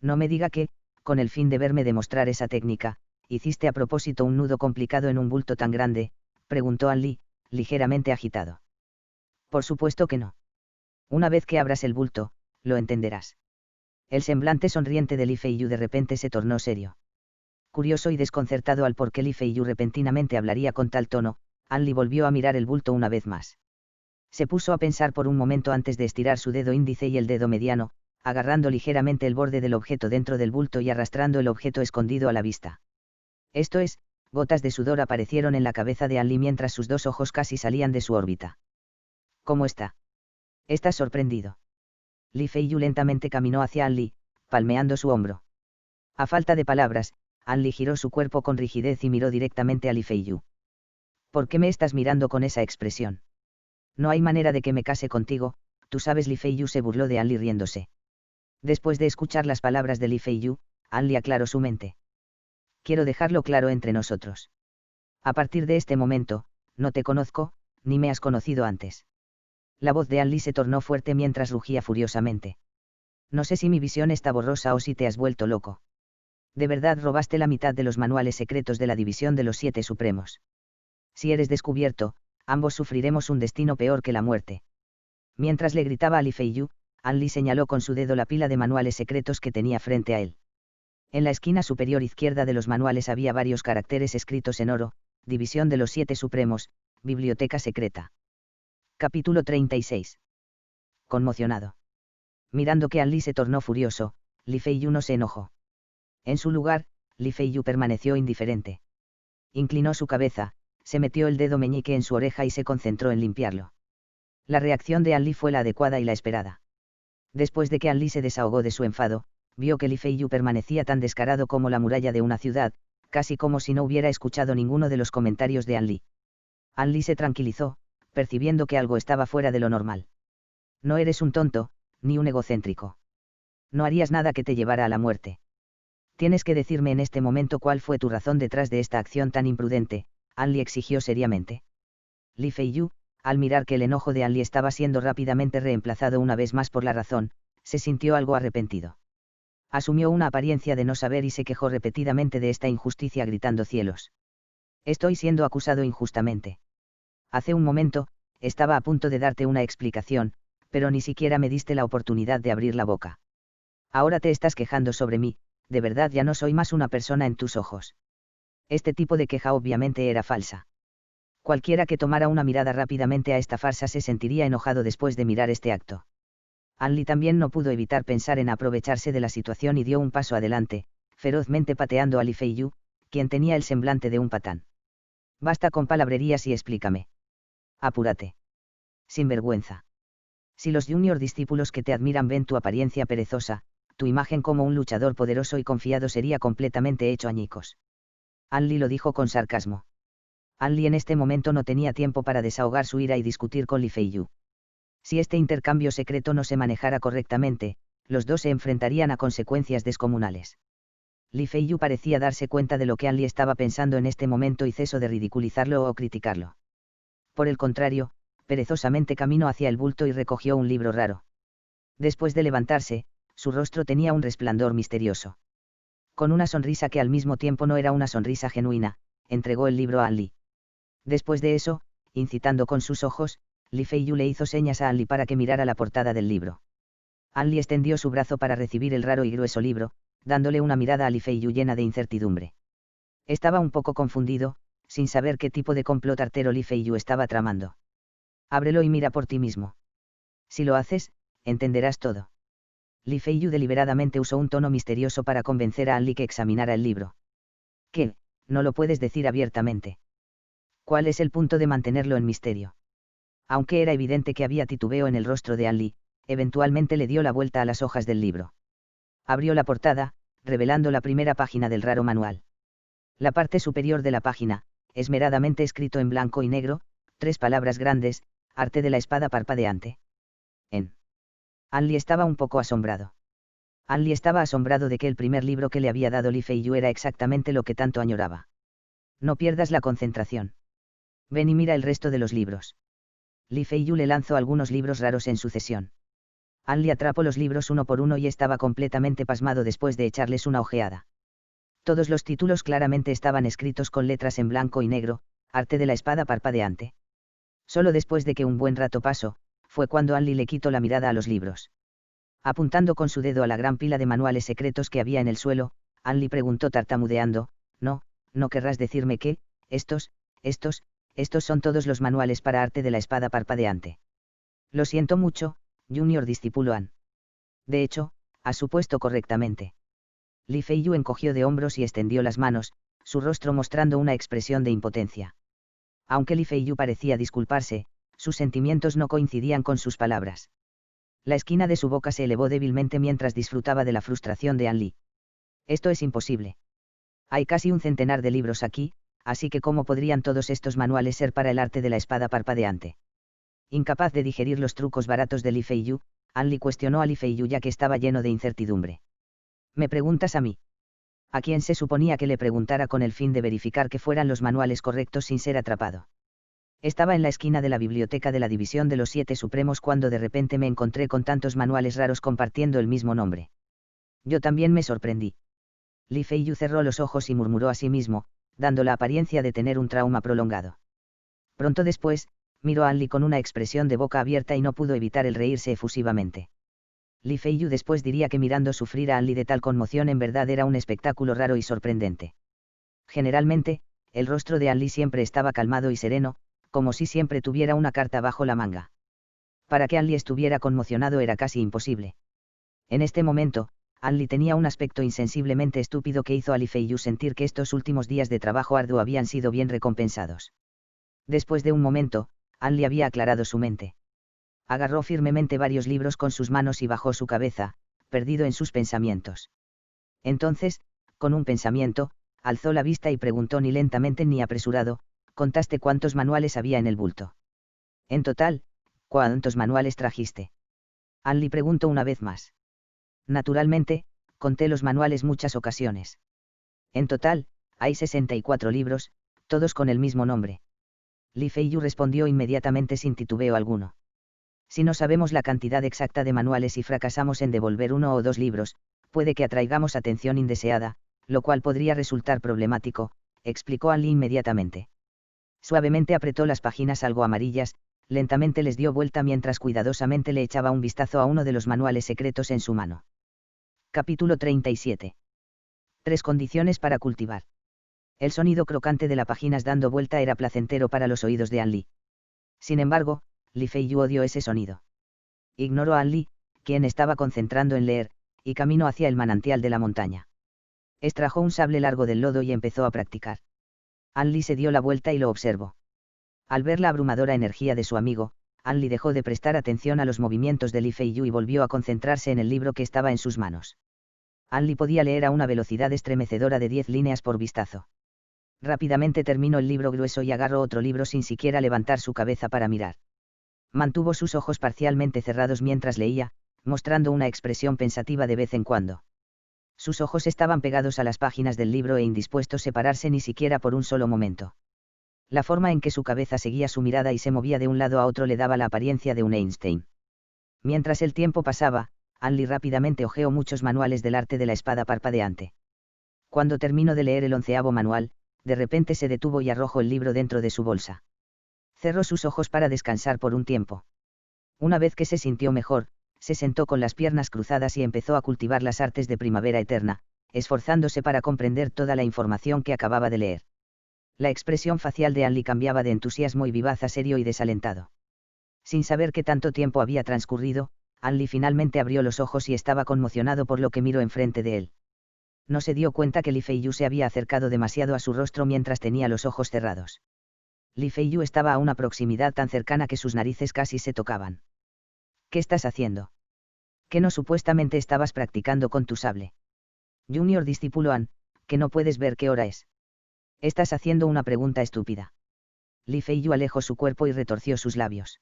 No me diga que, con el fin de verme demostrar esa técnica, hiciste a propósito un nudo complicado en un bulto tan grande, preguntó Anli, ligeramente agitado. Por supuesto que no. Una vez que abras el bulto, lo entenderás. El semblante sonriente de Li Feiyu de repente se tornó serio. Curioso y desconcertado al por qué Li Feiyu repentinamente hablaría con tal tono, Anli volvió a mirar el bulto una vez más. Se puso a pensar por un momento antes de estirar su dedo índice y el dedo mediano, agarrando ligeramente el borde del objeto dentro del bulto y arrastrando el objeto escondido a la vista. Esto es, gotas de sudor aparecieron en la cabeza de Anli mientras sus 2 ojos casi salían de su órbita. ¿Cómo está? ¿Estás sorprendido? Li Feiyu lentamente caminó hacia Anli, palmeando su hombro. A falta de palabras, Anli giró su cuerpo con rigidez y miró directamente a Li Feiyu. ¿Por qué me estás mirando con esa expresión? No hay manera de que me case contigo, tú sabes. Li Feiyu se burló de Anli riéndose. Después de escuchar las palabras de Li Feiyu, Anli aclaró su mente. Quiero dejarlo claro entre nosotros. A partir de este momento, no te conozco, ni me has conocido antes. La voz de Anli se tornó fuerte mientras rugía furiosamente. No sé si mi visión está borrosa o si te has vuelto loco. De verdad robaste la mitad de los manuales secretos de la división de los 7 supremos. Si eres descubierto, ambos sufriremos un destino peor que la muerte. Mientras le gritaba a Li Feiyu, Anli señaló con su dedo la pila de manuales secretos que tenía frente a él. En la esquina superior izquierda de los manuales había varios caracteres escritos en oro: División de los 7 Supremos, Biblioteca Secreta. Capítulo 36. Conmocionado. Mirando que Anli se tornó furioso, Li Feiyu no se enojó. En su lugar, Li Feiyu permaneció indiferente. Inclinó su cabeza, se metió el dedo meñique en su oreja y se concentró en limpiarlo. La reacción de Anli fue la adecuada y la esperada. Después de que Anli se desahogó de su enfado, vio que Li Feiyu permanecía tan descarado como la muralla de una ciudad, casi como si no hubiera escuchado ninguno de los comentarios de Anli. Anli se tranquilizó, percibiendo que algo estaba fuera de lo normal. No eres un tonto, ni un egocéntrico. No harías nada que te llevara a la muerte. Tienes que decirme en este momento cuál fue tu razón detrás de esta acción tan imprudente, Anli exigió seriamente. Li Feiyu, al mirar que el enojo de Anli estaba siendo rápidamente reemplazado una vez más por la razón, se sintió algo arrepentido. Asumió una apariencia de no saber y se quejó repetidamente de esta injusticia gritando: cielos. Estoy siendo acusado injustamente. Hace un momento, estaba a punto de darte una explicación, pero ni siquiera me diste la oportunidad de abrir la boca. Ahora te estás quejando sobre mí, de verdad ya no soy más una persona en tus ojos. Este tipo de queja obviamente era falsa. Cualquiera que tomara una mirada rápidamente a esta farsa se sentiría enojado después de mirar este acto. Anli también no pudo evitar pensar en aprovecharse de la situación y dio un paso adelante, ferozmente pateando a Li Feiyu, quien tenía el semblante de un patán. Basta con palabrerías y explícame. Apúrate. Sinvergüenza. Si los junior discípulos que te admiran ven tu apariencia perezosa, tu imagen como un luchador poderoso y confiado sería completamente hecho añicos. Anli lo dijo con sarcasmo. Anli en este momento no tenía tiempo para desahogar su ira y discutir con Li Feiyu. Si este intercambio secreto no se manejara correctamente, los dos se enfrentarían a consecuencias descomunales. Li Feiyu parecía darse cuenta de lo que Anli estaba pensando en este momento y cesó de ridiculizarlo o criticarlo. Por el contrario, perezosamente caminó hacia el bulto y recogió un libro raro. Después de levantarse, su rostro tenía un resplandor misterioso. Con una sonrisa que al mismo tiempo no era una sonrisa genuina, entregó el libro a Anli. Después de eso, incitando con sus ojos, Li Feiyu le hizo señas a Anli para que mirara la portada del libro. Anli extendió su brazo para recibir el raro y grueso libro, dándole una mirada a Li Feiyu llena de incertidumbre. Estaba un poco confundido, sin saber qué tipo de complot artero Li Feiyu estaba tramando. Ábrelo y mira por ti mismo. Si lo haces, entenderás todo. Li Feiyu deliberadamente usó un tono misterioso para convencer a Anli que examinara el libro. ¿Qué? No lo puedes decir abiertamente. ¿Cuál es el punto de mantenerlo en misterio? Aunque era evidente que había titubeo en el rostro de Anli, eventualmente le dio la vuelta a las hojas del libro. Abrió la portada, revelando la primera página del raro manual. La parte superior de la página, esmeradamente escrito en blanco y negro, 3 palabras grandes: arte de la espada parpadeante. Anli estaba un poco asombrado. Anli estaba asombrado de que el primer libro que le había dado Li Feiyu era exactamente lo que tanto añoraba. No pierdas la concentración. Ven y mira el resto de los libros. Li Feiyu le lanzó algunos libros raros en sucesión. Anli atrapó los libros uno por uno y estaba completamente pasmado después de echarles una ojeada. Todos los títulos claramente estaban escritos con letras en blanco y negro: arte de la espada parpadeante. Solo después de que un buen rato pasó, fue cuando Anli le quitó la mirada a los libros. Apuntando con su dedo a la gran pila de manuales secretos que había en el suelo, Anli preguntó tartamudeando: ¿No querrás decirme que, estos son todos los manuales para arte de la espada parpadeante? Lo siento mucho, junior discípulo An. De hecho, has supuesto correctamente. Li Feiyu encogió de hombros y extendió las manos, su rostro mostrando una expresión de impotencia. Aunque Li Feiyu parecía disculparse, sus sentimientos no coincidían con sus palabras. La esquina de su boca se elevó débilmente mientras disfrutaba de la frustración de Anli. Esto es imposible. Hay casi un centenar de libros aquí, así que ¿cómo podrían todos estos manuales ser para el arte de la espada parpadeante? Incapaz de digerir los trucos baratos de Li Feiyu, Anli cuestionó a Li Feiyu ya que estaba lleno de incertidumbre. ¿Me preguntas a mí? ¿A quién se suponía que le preguntara con el fin de verificar que fueran los manuales correctos sin ser atrapado? Estaba en la esquina de la biblioteca de la División de los 7 Supremos cuando de repente me encontré con tantos manuales raros compartiendo el mismo nombre. Yo también me sorprendí. Li Feiyu cerró los ojos y murmuró a sí mismo, dando la apariencia de tener un trauma prolongado. Pronto después, miró a Anli con una expresión de boca abierta y no pudo evitar el reírse efusivamente. Li Feiyu después diría que mirando sufrir a Anli de tal conmoción en verdad era un espectáculo raro y sorprendente. Generalmente, el rostro de Anli siempre estaba calmado y sereno, como si siempre tuviera una carta bajo la manga. Para que Anli estuviera conmocionado era casi imposible. En este momento, Anli tenía un aspecto insensiblemente estúpido que hizo a Li Feiyu sentir que estos últimos días de trabajo arduo habían sido bien recompensados. Después de un momento, Anli había aclarado su mente. Agarró firmemente varios libros con sus manos y bajó su cabeza, perdido en sus pensamientos. Entonces, con un pensamiento, alzó la vista y preguntó ni lentamente ni apresurado: ¿contaste cuántos manuales había en el bulto? En total, ¿cuántos manuales trajiste? Anli preguntó una vez más. Naturalmente, conté los manuales muchas ocasiones. En total, hay 64 libros, todos con el mismo nombre. Li Feiyu respondió inmediatamente sin titubeo alguno. Si no sabemos la cantidad exacta de manuales y fracasamos en devolver 1 o 2 libros, puede que atraigamos atención indeseada, lo cual podría resultar problemático, explicó Anli inmediatamente. Suavemente apretó las páginas algo amarillas, lentamente les dio vuelta mientras cuidadosamente le echaba un vistazo a uno de los manuales secretos en su mano. Capítulo 37. 3 condiciones para cultivar. El sonido crocante de las páginas dando vuelta era placentero para los oídos de Anli. Sin embargo, Li Feiyu odió ese sonido. Ignoró a Anli, quien estaba concentrando en leer, y caminó hacia el manantial de la montaña. Extrajo un sable largo del lodo y empezó a practicar. Anli se dio la vuelta y lo observó. Al ver la abrumadora energía de su amigo, Anli dejó de prestar atención a los movimientos de Li Feiyu y volvió a concentrarse en el libro que estaba en sus manos. Anli podía leer a una velocidad estremecedora de 10 líneas por vistazo. Rápidamente terminó el libro grueso y agarró otro libro sin siquiera levantar su cabeza para mirar. Mantuvo sus ojos parcialmente cerrados mientras leía, mostrando una expresión pensativa de vez en cuando. Sus ojos estaban pegados a las páginas del libro e indispuestos a separarse ni siquiera por un solo momento. La forma en que su cabeza seguía su mirada y se movía de un lado a otro le daba la apariencia de un Einstein. Mientras el tiempo pasaba, Anli rápidamente hojeó muchos manuales del arte de la espada parpadeante. Cuando terminó de leer el 11º manual, de repente se detuvo y arrojó el libro dentro de su bolsa. Cerró sus ojos para descansar por un tiempo. Una vez que se sintió mejor, se sentó con las piernas cruzadas y empezó a cultivar las artes de primavera eterna, esforzándose para comprender toda la información que acababa de leer. La expresión facial de Anli cambiaba de entusiasmo y vivaz a serio y desalentado. Sin saber qué tanto tiempo había transcurrido, Anli finalmente abrió los ojos y estaba conmocionado por lo que miró enfrente de él. No se dio cuenta que Li Feiyu se había acercado demasiado a su rostro mientras tenía los ojos cerrados. Li Feiyu estaba a una proximidad tan cercana que sus narices casi se tocaban. ¿Qué estás haciendo? ¿Qué no supuestamente estabas practicando con tu sable? Junior discípulo An, que no puedes ver qué hora es. Estás haciendo una pregunta estúpida. Li Feiyu alejó su cuerpo y retorció sus labios.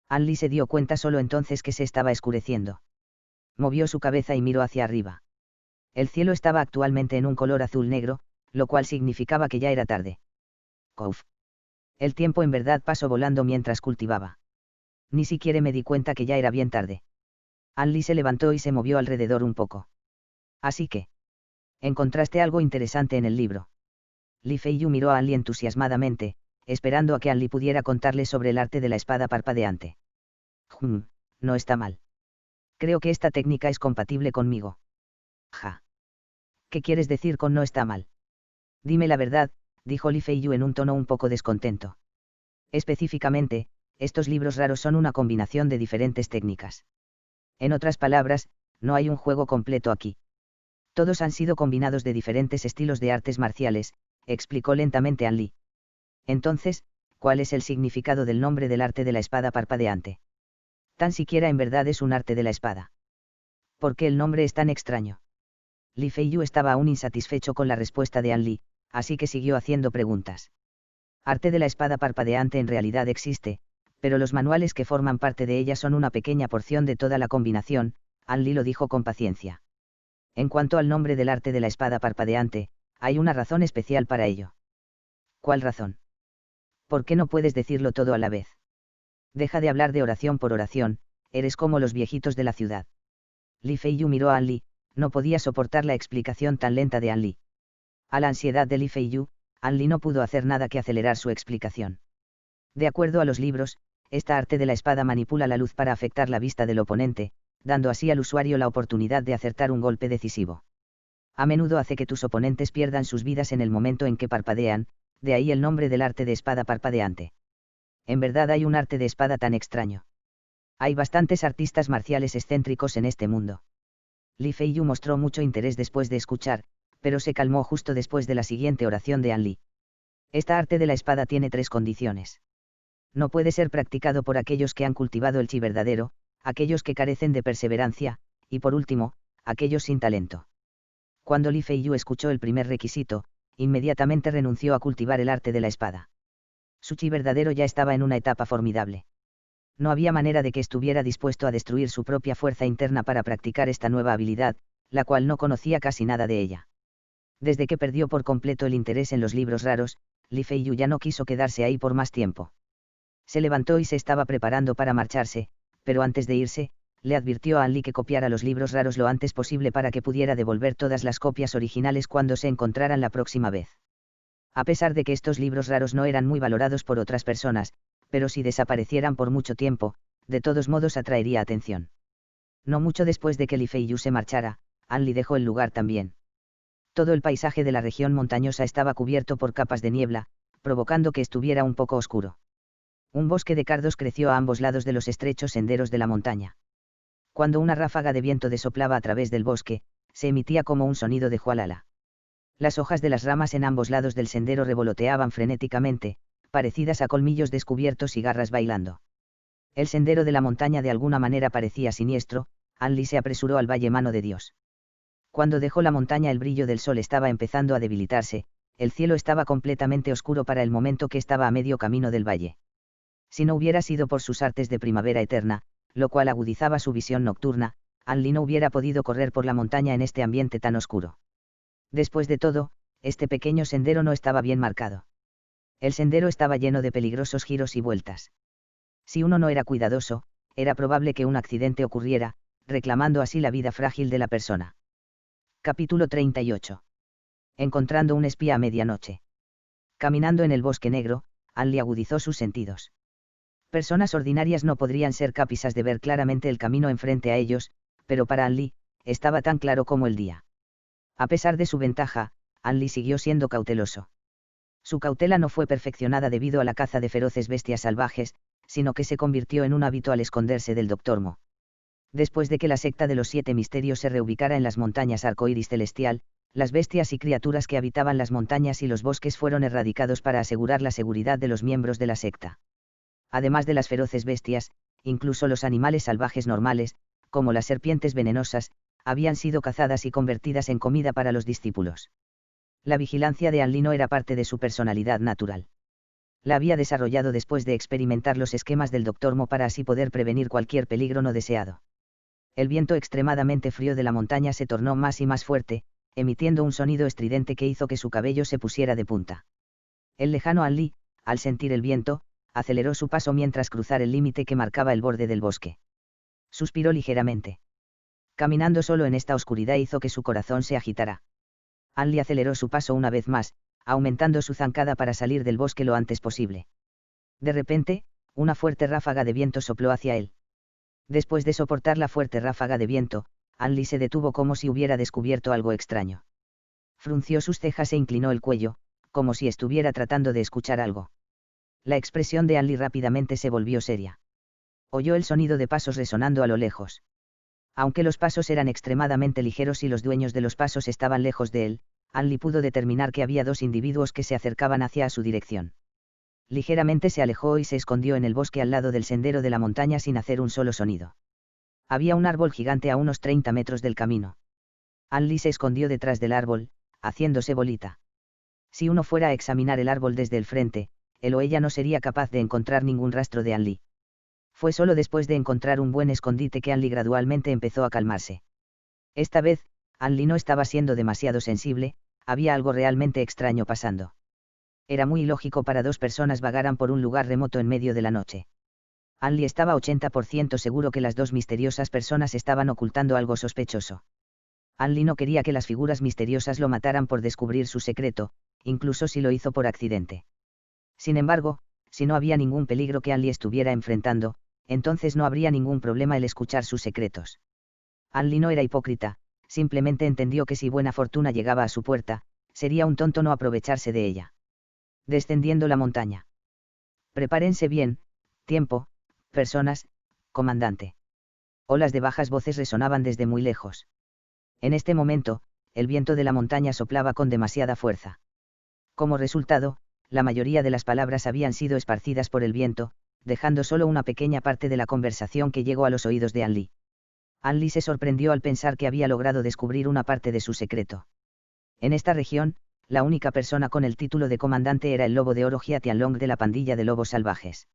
Anli se dio cuenta solo entonces que se estaba escureciendo. Movió su cabeza y miró hacia arriba. El cielo estaba actualmente en un color azul-negro, lo cual significaba que ya era tarde. Kouf. El tiempo en verdad pasó volando mientras cultivaba. Ni siquiera me di cuenta que ya era bien tarde. Anli se levantó y se movió alrededor un poco. Así que. ¿Encontraste algo interesante en el libro? Li Feiyu miró a Anli entusiasmadamente, esperando a que Anli pudiera contarle sobre el arte de la espada parpadeante. No está mal. Creo que esta técnica es compatible conmigo. Ja. ¿Qué quieres decir con no está mal? Dime la verdad, dijo Li Feiyu en un tono un poco descontento. Específicamente, estos libros raros son una combinación de diferentes técnicas. En otras palabras, no hay un juego completo aquí. Todos han sido combinados de diferentes estilos de artes marciales, explicó lentamente Anli. Entonces, ¿cuál es el significado del nombre del arte de la espada parpadeante? Tan siquiera en verdad es un arte de la espada. ¿Por qué el nombre es tan extraño? Li Feiyu estaba aún insatisfecho con la respuesta de Anli, así que siguió haciendo preguntas. Arte de la espada parpadeante en realidad existe, pero los manuales que forman parte de ella son una pequeña porción de toda la combinación, Anli lo dijo con paciencia. En cuanto al nombre del arte de la espada parpadeante, hay una razón especial para ello. ¿Cuál razón? ¿Por qué no puedes decirlo todo a la vez? Deja de hablar de oración por oración, eres como los viejitos de la ciudad. Li Feiyu miró a Anli, no podía soportar la explicación tan lenta de Anli. A la ansiedad de Li Feiyu, Anli no pudo hacer nada que acelerar su explicación. De acuerdo a los libros, esta arte de la espada manipula la luz para afectar la vista del oponente, dando así al usuario la oportunidad de acertar un golpe decisivo. A menudo hace que tus oponentes pierdan sus vidas en el momento en que parpadean, de ahí el nombre del arte de espada parpadeante. En verdad hay un arte de espada tan extraño. Hay bastantes artistas marciales excéntricos en este mundo. Li Feiyu mostró mucho interés después de escuchar, pero se calmó justo después de la siguiente oración de Anli. Esta arte de la espada tiene 3 condiciones. No puede ser practicado por aquellos que han cultivado el chi verdadero, aquellos que carecen de perseverancia, y por último, aquellos sin talento. Cuando Li Feiyu escuchó el primer requisito, inmediatamente renunció a cultivar el arte de la espada. Su chi verdadero ya estaba en una etapa formidable. No había manera de que estuviera dispuesto a destruir su propia fuerza interna para practicar esta nueva habilidad, la cual no conocía casi nada de ella. Desde que perdió por completo el interés en los libros raros, Li Feiyu ya no quiso quedarse ahí por más tiempo. Se levantó y se estaba preparando para marcharse, pero antes de irse, le advirtió a Anli que copiara los libros raros lo antes posible para que pudiera devolver todas las copias originales cuando se encontraran la próxima vez. A pesar de que estos libros raros no eran muy valorados por otras personas, pero si desaparecieran por mucho tiempo, de todos modos atraería atención. No mucho después de que Li Feiyu se marchara, Anli dejó el lugar también. Todo el paisaje de la región montañosa estaba cubierto por capas de niebla, provocando que estuviera un poco oscuro. Un bosque de cardos creció a ambos lados de los estrechos senderos de la montaña. Cuando una ráfaga de viento desoplaba a través del bosque, se emitía como un sonido de jualala. Las hojas de las ramas en ambos lados del sendero revoloteaban frenéticamente, parecidas a colmillos descubiertos y garras bailando. El sendero de la montaña de alguna manera parecía siniestro. Anli se apresuró al valle Mano de Dios. Cuando dejó la montaña el brillo del sol estaba empezando a debilitarse, el cielo estaba completamente oscuro para el momento que estaba a medio camino del valle. Si no hubiera sido por sus artes de primavera eterna, lo cual agudizaba su visión nocturna, Anli no hubiera podido correr por la montaña en este ambiente tan oscuro. Después de todo, este pequeño sendero no estaba bien marcado. El sendero estaba lleno de peligrosos giros y vueltas. Si uno no era cuidadoso, era probable que un accidente ocurriera, reclamando así la vida frágil de la persona. Capítulo 38. Encontrando un espía a medianoche. Caminando en el bosque negro, Anli agudizó sus sentidos. Personas ordinarias no podrían ser capaces de ver claramente el camino enfrente a ellos, pero para Anli, estaba tan claro como el día. A pesar de su ventaja, Anli siguió siendo cauteloso. Su cautela no fue perfeccionada debido a la caza de feroces bestias salvajes, sino que se convirtió en un hábito al esconderse del Dr. Mo. Después de que la secta de los 7 misterios se reubicara en las montañas Arcoíris Celestial, las bestias y criaturas que habitaban las montañas y los bosques fueron erradicados para asegurar la seguridad de los miembros de la secta. Además de las feroces bestias, incluso los animales salvajes normales, como las serpientes venenosas, habían sido cazadas y convertidas en comida para los discípulos. La vigilancia de Anli no era parte de su personalidad natural. La había desarrollado después de experimentar los esquemas del Dr. Mo para así poder prevenir cualquier peligro no deseado. El viento extremadamente frío de la montaña se tornó más y más fuerte, emitiendo un sonido estridente que hizo que su cabello se pusiera de punta. El lejano Anli, al sentir el viento, aceleró su paso mientras cruzara el límite que marcaba el borde del bosque. Suspiró ligeramente. Caminando solo en esta oscuridad hizo que su corazón se agitara. Anli aceleró su paso una vez más, aumentando su zancada para salir del bosque lo antes posible. De repente, una fuerte ráfaga de viento sopló hacia él. Después de soportar la fuerte ráfaga de viento, Anli se detuvo como si hubiera descubierto algo extraño. Frunció sus cejas e inclinó el cuello, como si estuviera tratando de escuchar algo. La expresión de Anli rápidamente se volvió seria. Oyó el sonido de pasos resonando a lo lejos. Aunque los pasos eran extremadamente ligeros y los dueños de los pasos estaban lejos de él, Anli pudo determinar que había 2 individuos que se acercaban hacia su dirección. Ligeramente se alejó y se escondió en el bosque al lado del sendero de la montaña sin hacer un solo sonido. Había un árbol gigante a unos 30 metros del camino. Anli se escondió detrás del árbol, haciéndose bolita. Si uno fuera a examinar el árbol desde el frente, él o ella no sería capaz de encontrar ningún rastro de Anli. Fue solo después de encontrar un buen escondite que Anli gradualmente empezó a calmarse. Esta vez, Anli no estaba siendo demasiado sensible, había algo realmente extraño pasando. Era muy ilógico para 2 personas vagaran por un lugar remoto en medio de la noche. Anli estaba 80% seguro que las 2 misteriosas personas estaban ocultando algo sospechoso. Anli no quería que las figuras misteriosas lo mataran por descubrir su secreto, incluso si lo hizo por accidente. Sin embargo, si no había ningún peligro que Anli estuviera enfrentando, entonces no habría ningún problema el escuchar sus secretos. Anli no era hipócrita, simplemente entendió que si buena fortuna llegaba a su puerta, sería un tonto no aprovecharse de ella. Descendiendo la montaña. Prepárense bien, tiempo, personas, comandante. Olas de bajas voces resonaban desde muy lejos. En este momento, el viento de la montaña soplaba con demasiada fuerza. Como resultado, la mayoría de las palabras habían sido esparcidas por el viento, dejando solo una pequeña parte de la conversación que llegó a los oídos de Anli. Anli se sorprendió al pensar que había logrado descubrir una parte de su secreto. En esta región, la única persona con el título de comandante era el lobo de oro Jia Tianlong de la pandilla de lobos salvajes.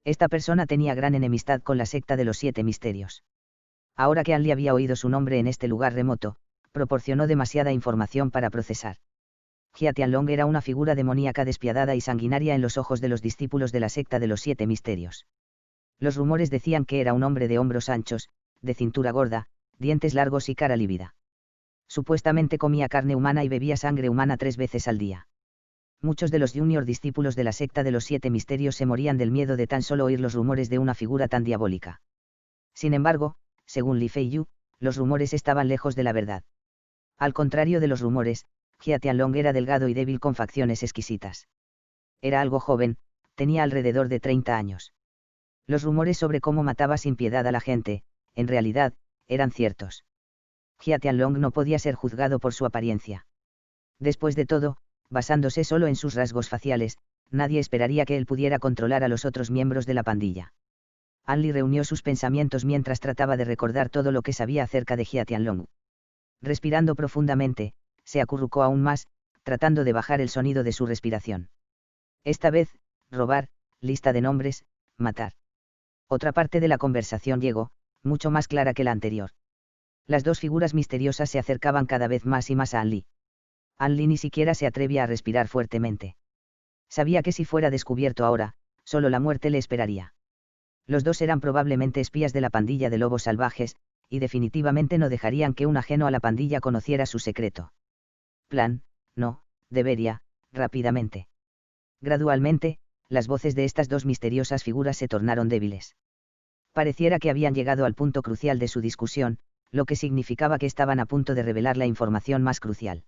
Esta persona tenía gran enemistad con la secta de los 7 misterios. Ahora que Anli había oído su nombre en este lugar remoto, proporcionó demasiada información para procesar. Jia Tianlong era una figura demoníaca despiadada y sanguinaria en los ojos de los discípulos de la secta de los 7 misterios. Los rumores decían que era un hombre de hombros anchos, de cintura gorda, dientes largos y cara lívida. Supuestamente comía carne humana y bebía sangre humana 3 veces al día. Muchos de los junior discípulos de la secta de los 7 misterios se morían del miedo de tan solo oír los rumores de una figura tan diabólica. Sin embargo, según Li Feiyu, los rumores estaban lejos de la verdad. Al contrario de los rumores, Jia Tianlong era delgado y débil con facciones exquisitas. Era algo joven, tenía alrededor de 30 años. Los rumores sobre cómo mataba sin piedad a la gente, en realidad, eran ciertos. Jia Tianlong no podía ser juzgado por su apariencia. Después de todo, basándose solo en sus rasgos faciales, nadie esperaría que él pudiera controlar a los otros miembros de la pandilla. An Li reunió sus pensamientos mientras trataba de recordar todo lo que sabía acerca de Jia Tianlong. Respirando profundamente, se acurrucó aún más, tratando de bajar el sonido de su respiración. Esta vez, robar, lista de nombres, matar. Otra parte de la conversación llegó, mucho más clara que la anterior. Las dos figuras misteriosas se acercaban cada vez más y más a An Li. An Li ni siquiera se atrevía a respirar fuertemente. Sabía que si fuera descubierto ahora, solo la muerte le esperaría. Los dos eran probablemente espías de la pandilla de lobos salvajes, y definitivamente no dejarían que un ajeno a la pandilla conociera su secreto. Plan, no, debería, rápidamente. Gradualmente, las voces de estas dos misteriosas figuras se tornaron débiles. Pareciera que habían llegado al punto crucial de su discusión, lo que significaba que estaban a punto de revelar la información más crucial.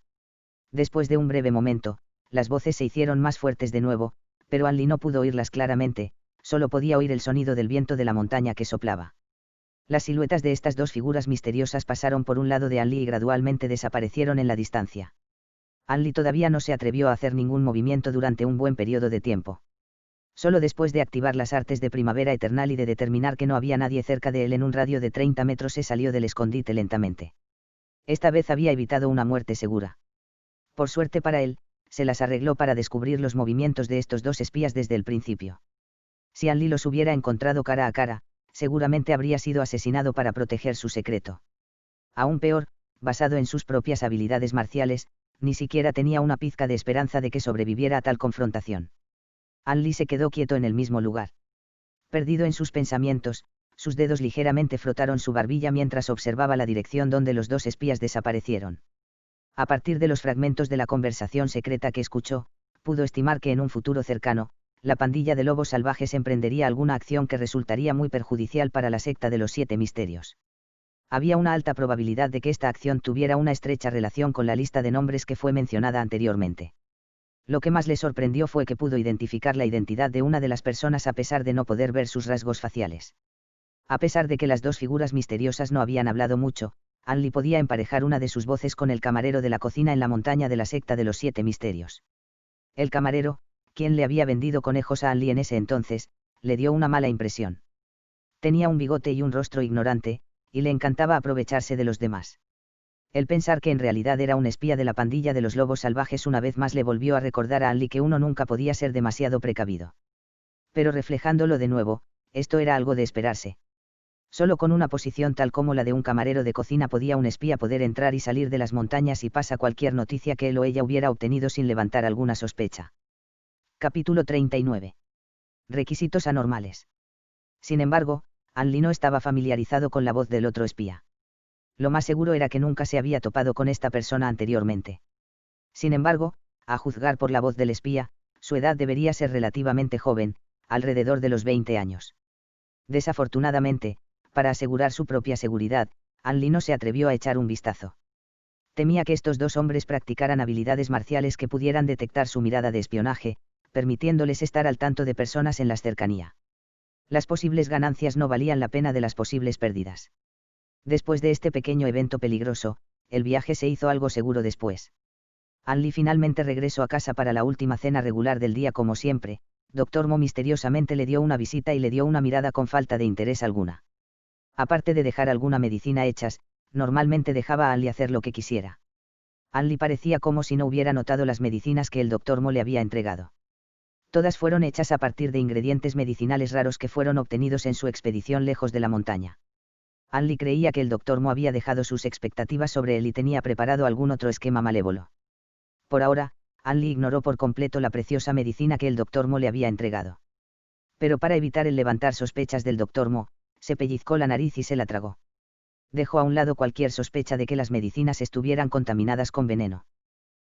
Después de un breve momento, las voces se hicieron más fuertes de nuevo, pero An Li no pudo oírlas claramente, solo podía oír el sonido del viento de la montaña que soplaba. Las siluetas de estas dos figuras misteriosas pasaron por un lado de An Li y gradualmente desaparecieron en la distancia. An Li todavía no se atrevió a hacer ningún movimiento durante un buen periodo de tiempo. Solo después de activar las artes de primavera eternal y de determinar que no había nadie cerca de él en un radio de 30 metros se salió del escondite lentamente. Esta vez había evitado una muerte segura. Por suerte para él, se las arregló para descubrir los movimientos de estos dos espías desde el principio. Si An Li los hubiera encontrado cara a cara, seguramente habría sido asesinado para proteger su secreto. Aún peor, basado en sus propias habilidades marciales, ni siquiera tenía una pizca de esperanza de que sobreviviera a tal confrontación. An Li se quedó quieto en el mismo lugar. Perdido en sus pensamientos, sus dedos ligeramente frotaron su barbilla mientras observaba la dirección donde los dos espías desaparecieron. A partir de los fragmentos de la conversación secreta que escuchó, pudo estimar que en un futuro cercano, la pandilla de lobos salvajes emprendería alguna acción que resultaría muy perjudicial para la secta de los 7 misterios. Había una alta probabilidad de que esta acción tuviera una estrecha relación con la lista de nombres que fue mencionada anteriormente. Lo que más le sorprendió fue que pudo identificar la identidad de una de las personas a pesar de no poder ver sus rasgos faciales. A pesar de que las dos figuras misteriosas no habían hablado mucho, An Li podía emparejar una de sus voces con el camarero de la cocina en la montaña de la secta de los 7 misterios. El camarero, quien le había vendido conejos a An Li en ese entonces, le dio una mala impresión. Tenía un bigote y un rostro ignorante, y le encantaba aprovecharse de los demás. El pensar que en realidad era un espía de la pandilla de los lobos salvajes una vez más le volvió a recordar a An Li que uno nunca podía ser demasiado precavido. Pero reflejándolo de nuevo, esto era algo de esperarse. Solo con una posición tal como la de un camarero de cocina podía un espía poder entrar y salir de las montañas y pasa cualquier noticia que él o ella hubiera obtenido sin levantar alguna sospecha. Capítulo 39. Requisitos anormales. Sin embargo, An Li no estaba familiarizado con la voz del otro espía. Lo más seguro era que nunca se había topado con esta persona anteriormente. Sin embargo, a juzgar por la voz del espía, su edad debería ser relativamente joven, alrededor de los 20 años. Desafortunadamente, para asegurar su propia seguridad, An Li no se atrevió a echar un vistazo. Temía que estos dos hombres practicaran habilidades marciales que pudieran detectar su mirada de espionaje, permitiéndoles estar al tanto de personas en las cercanías. Las posibles ganancias no valían la pena de las posibles pérdidas. Después de este pequeño evento peligroso, el viaje se hizo algo seguro después. An Li finalmente regresó a casa para la última cena regular del día como siempre. Dr. Mo misteriosamente le dio una visita y le dio una mirada con falta de interés alguna. Aparte de dejar alguna medicina hechas, normalmente dejaba a An Li hacer lo que quisiera. An Li parecía como si no hubiera notado las medicinas que el Dr. Mo le había entregado. Todas fueron hechas a partir de ingredientes medicinales raros que fueron obtenidos en su expedición lejos de la montaña. An Li creía que el Dr. Mo había dejado sus expectativas sobre él y tenía preparado algún otro esquema malévolo. Por ahora, An Li ignoró por completo la preciosa medicina que el Dr. Mo le había entregado. Pero para evitar el levantar sospechas del Dr. Mo, se pellizcó la nariz y se la tragó. Dejó a un lado cualquier sospecha de que las medicinas estuvieran contaminadas con veneno.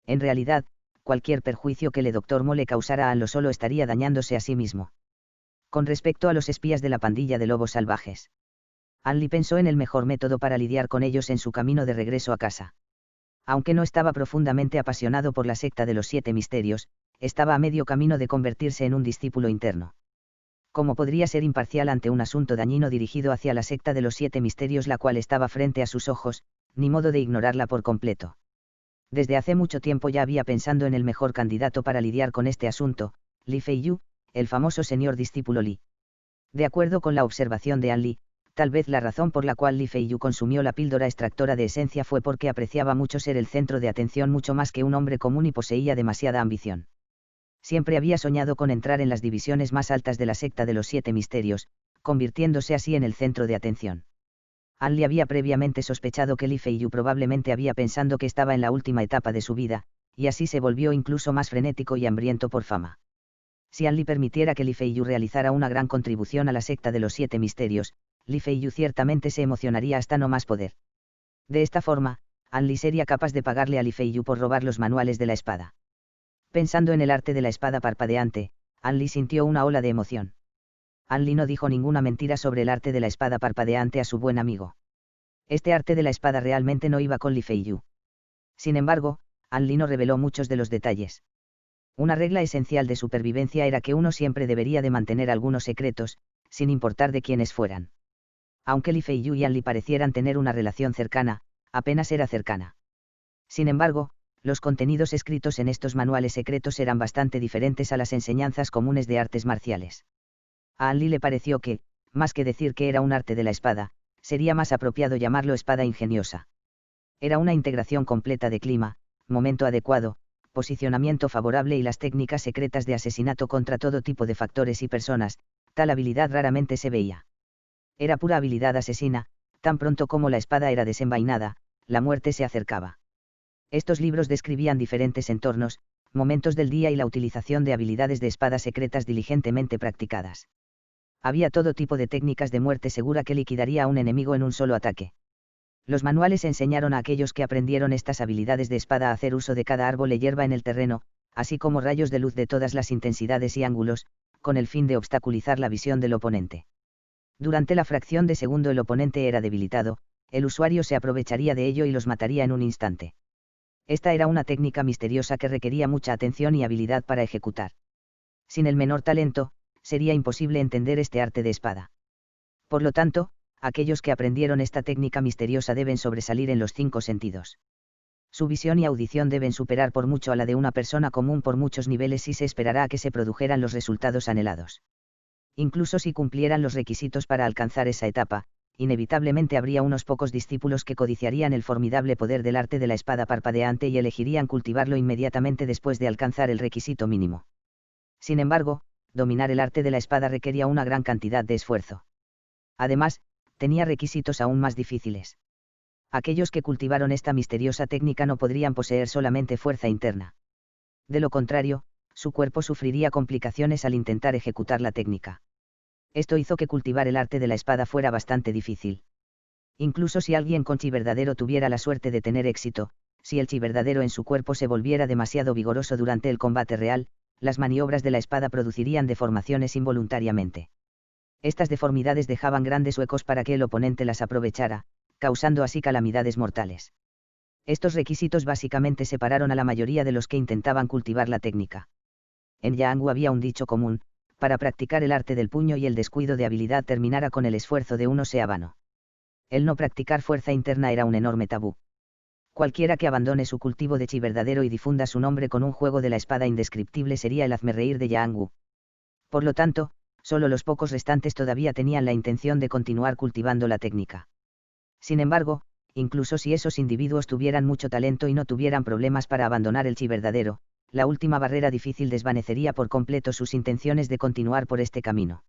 En realidad, cualquier perjuicio que el Dr. Mo le causara a An Lo solo estaría dañándose a sí mismo. Con respecto a los espías de la pandilla de lobos salvajes, An Li pensó en el mejor método para lidiar con ellos en su camino de regreso a casa. Aunque no estaba profundamente apasionado por la secta de los 7 misterios, estaba a medio camino de convertirse en un discípulo interno. ¿Cómo podría ser imparcial ante un asunto dañino dirigido hacia la secta de los 7 misterios, la cual estaba frente a sus ojos, ni modo de ignorarla por completo? Desde hace mucho tiempo ya había pensado en el mejor candidato para lidiar con este asunto, Li Feiyu, el famoso señor discípulo Li. De acuerdo con la observación de An Li, tal vez la razón por la cual Li Feiyu consumió la píldora extractora de esencia fue porque apreciaba mucho ser el centro de atención mucho más que un hombre común y poseía demasiada ambición. Siempre había soñado con entrar en las divisiones más altas de la secta de los 7 misterios, convirtiéndose así en el centro de atención. An Li había previamente sospechado que Li Feiyu probablemente había pensado que estaba en la última etapa de su vida, y así se volvió incluso más frenético y hambriento por fama. Si An Li permitiera que Li Feiyu realizara una gran contribución a la secta de los 7 misterios, Li Feiyu ciertamente se emocionaría hasta no más poder. De esta forma, An Li sería capaz de pagarle a Li Feiyu por robar los manuales de la espada. Pensando en el arte de la espada parpadeante, An Li sintió una ola de emoción. An Li no dijo ninguna mentira sobre el arte de la espada parpadeante a su buen amigo. Este arte de la espada realmente no iba con Li Feiyu. Sin embargo, An Li no reveló muchos de los detalles. Una regla esencial de supervivencia era que uno siempre debería de mantener algunos secretos, sin importar de quiénes fueran. Aunque Li Feiyu y An Li parecieran tener una relación cercana, apenas era cercana. Sin embargo, los contenidos escritos en estos manuales secretos eran bastante diferentes a las enseñanzas comunes de artes marciales. A An Li le pareció que, más que decir que era un arte de la espada, sería más apropiado llamarlo espada ingeniosa. Era una integración completa de clima, momento adecuado, posicionamiento favorable y las técnicas secretas de asesinato contra todo tipo de factores y personas. Tal habilidad raramente se veía. Era pura habilidad asesina, tan pronto como la espada era desenvainada, la muerte se acercaba. Estos libros describían diferentes entornos, momentos del día y la utilización de habilidades de espadas secretas diligentemente practicadas. Había todo tipo de técnicas de muerte segura que liquidaría a un enemigo en un solo ataque. Los manuales enseñaron a aquellos que aprendieron estas habilidades de espada a hacer uso de cada árbol y hierba en el terreno, así como rayos de luz de todas las intensidades y ángulos, con el fin de obstaculizar la visión del oponente. Durante la fracción de segundo el oponente era debilitado, el usuario se aprovecharía de ello y los mataría en un instante. Esta era una técnica misteriosa que requería mucha atención y habilidad para ejecutar. Sin el menor talento, sería imposible entender este arte de espada. Por lo tanto, aquellos que aprendieron esta técnica misteriosa deben sobresalir en los 5 sentidos. Su visión y audición deben superar por mucho a la de una persona común por muchos niveles y se esperará a que se produjeran los resultados anhelados. Incluso si cumplieran los requisitos para alcanzar esa etapa, inevitablemente habría unos pocos discípulos que codiciarían el formidable poder del arte de la espada parpadeante y elegirían cultivarlo inmediatamente después de alcanzar el requisito mínimo. Sin embargo, dominar el arte de la espada requería una gran cantidad de esfuerzo. Además, tenía requisitos aún más difíciles. Aquellos que cultivaron esta misteriosa técnica no podrían poseer solamente fuerza interna. De lo contrario, su cuerpo sufriría complicaciones al intentar ejecutar la técnica. Esto hizo que cultivar el arte de la espada fuera bastante difícil. Incluso si alguien con chi verdadero tuviera la suerte de tener éxito, si el chi verdadero en su cuerpo se volviera demasiado vigoroso durante el combate real, las maniobras de la espada producirían deformaciones involuntariamente. Estas deformidades dejaban grandes huecos para que el oponente las aprovechara, causando así calamidades mortales. Estos requisitos básicamente separaron a la mayoría de los que intentaban cultivar la técnica. En Yaangu había un dicho común: para practicar el arte del puño y el descuido de habilidad terminara con el esfuerzo de uno sea vano. El no practicar fuerza interna era un enorme tabú. Cualquiera que abandone su cultivo de chi verdadero y difunda su nombre con un juego de la espada indescriptible sería el hazmerreír de Yaangu. Por lo tanto, solo los pocos restantes todavía tenían la intención de continuar cultivando la técnica. Sin embargo, incluso si esos individuos tuvieran mucho talento y no tuvieran problemas para abandonar el chi verdadero, la última barrera difícil desvanecería por completo sus intenciones de continuar por este camino.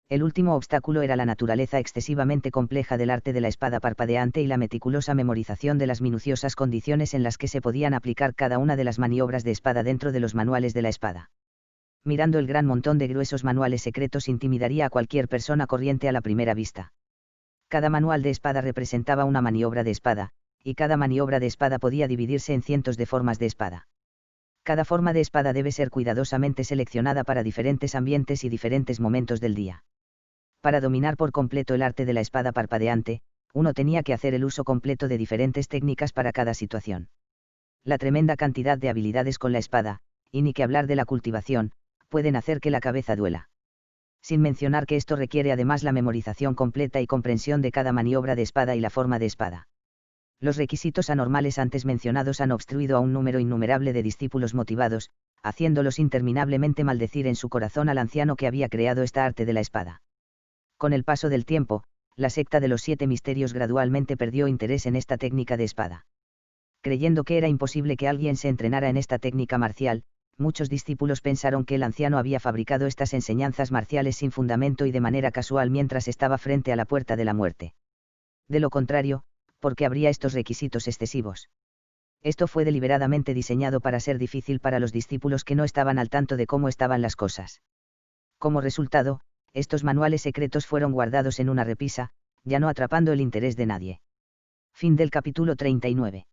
El último obstáculo era la naturaleza excesivamente compleja del arte de la espada parpadeante y la meticulosa memorización de las minuciosas condiciones en las que se podían aplicar cada una de las maniobras de espada dentro de los manuales de la espada. Mirando el gran montón de gruesos manuales secretos intimidaría a cualquier persona corriente a la primera vista. Cada manual de espada representaba una maniobra de espada, y cada maniobra de espada podía dividirse en cientos de formas de espada. Cada forma de espada debe ser cuidadosamente seleccionada para diferentes ambientes y diferentes momentos del día. Para dominar por completo el arte de la espada parpadeante, uno tenía que hacer el uso completo de diferentes técnicas para cada situación. La tremenda cantidad de habilidades con la espada, y ni que hablar de la cultivación, pueden hacer que la cabeza duela. Sin mencionar que esto requiere además la memorización completa y comprensión de cada maniobra de espada y la forma de espada. Los requisitos anormales antes mencionados han obstruido a un número innumerable de discípulos motivados, haciéndolos interminablemente maldecir en su corazón al anciano que había creado esta arte de la espada. Con el paso del tiempo, la secta de los 7 misterios gradualmente perdió interés en esta técnica de espada. Creyendo que era imposible que alguien se entrenara en esta técnica marcial, muchos discípulos pensaron que el anciano había fabricado estas enseñanzas marciales sin fundamento y de manera casual mientras estaba frente a la puerta de la muerte. De lo contrario, ¿por qué habría estos requisitos excesivos? Esto fue deliberadamente diseñado para ser difícil para los discípulos que no estaban al tanto de cómo estaban las cosas. Como resultado, estos manuales secretos fueron guardados en una repisa, ya no atrapando el interés de nadie. Fin del capítulo 39.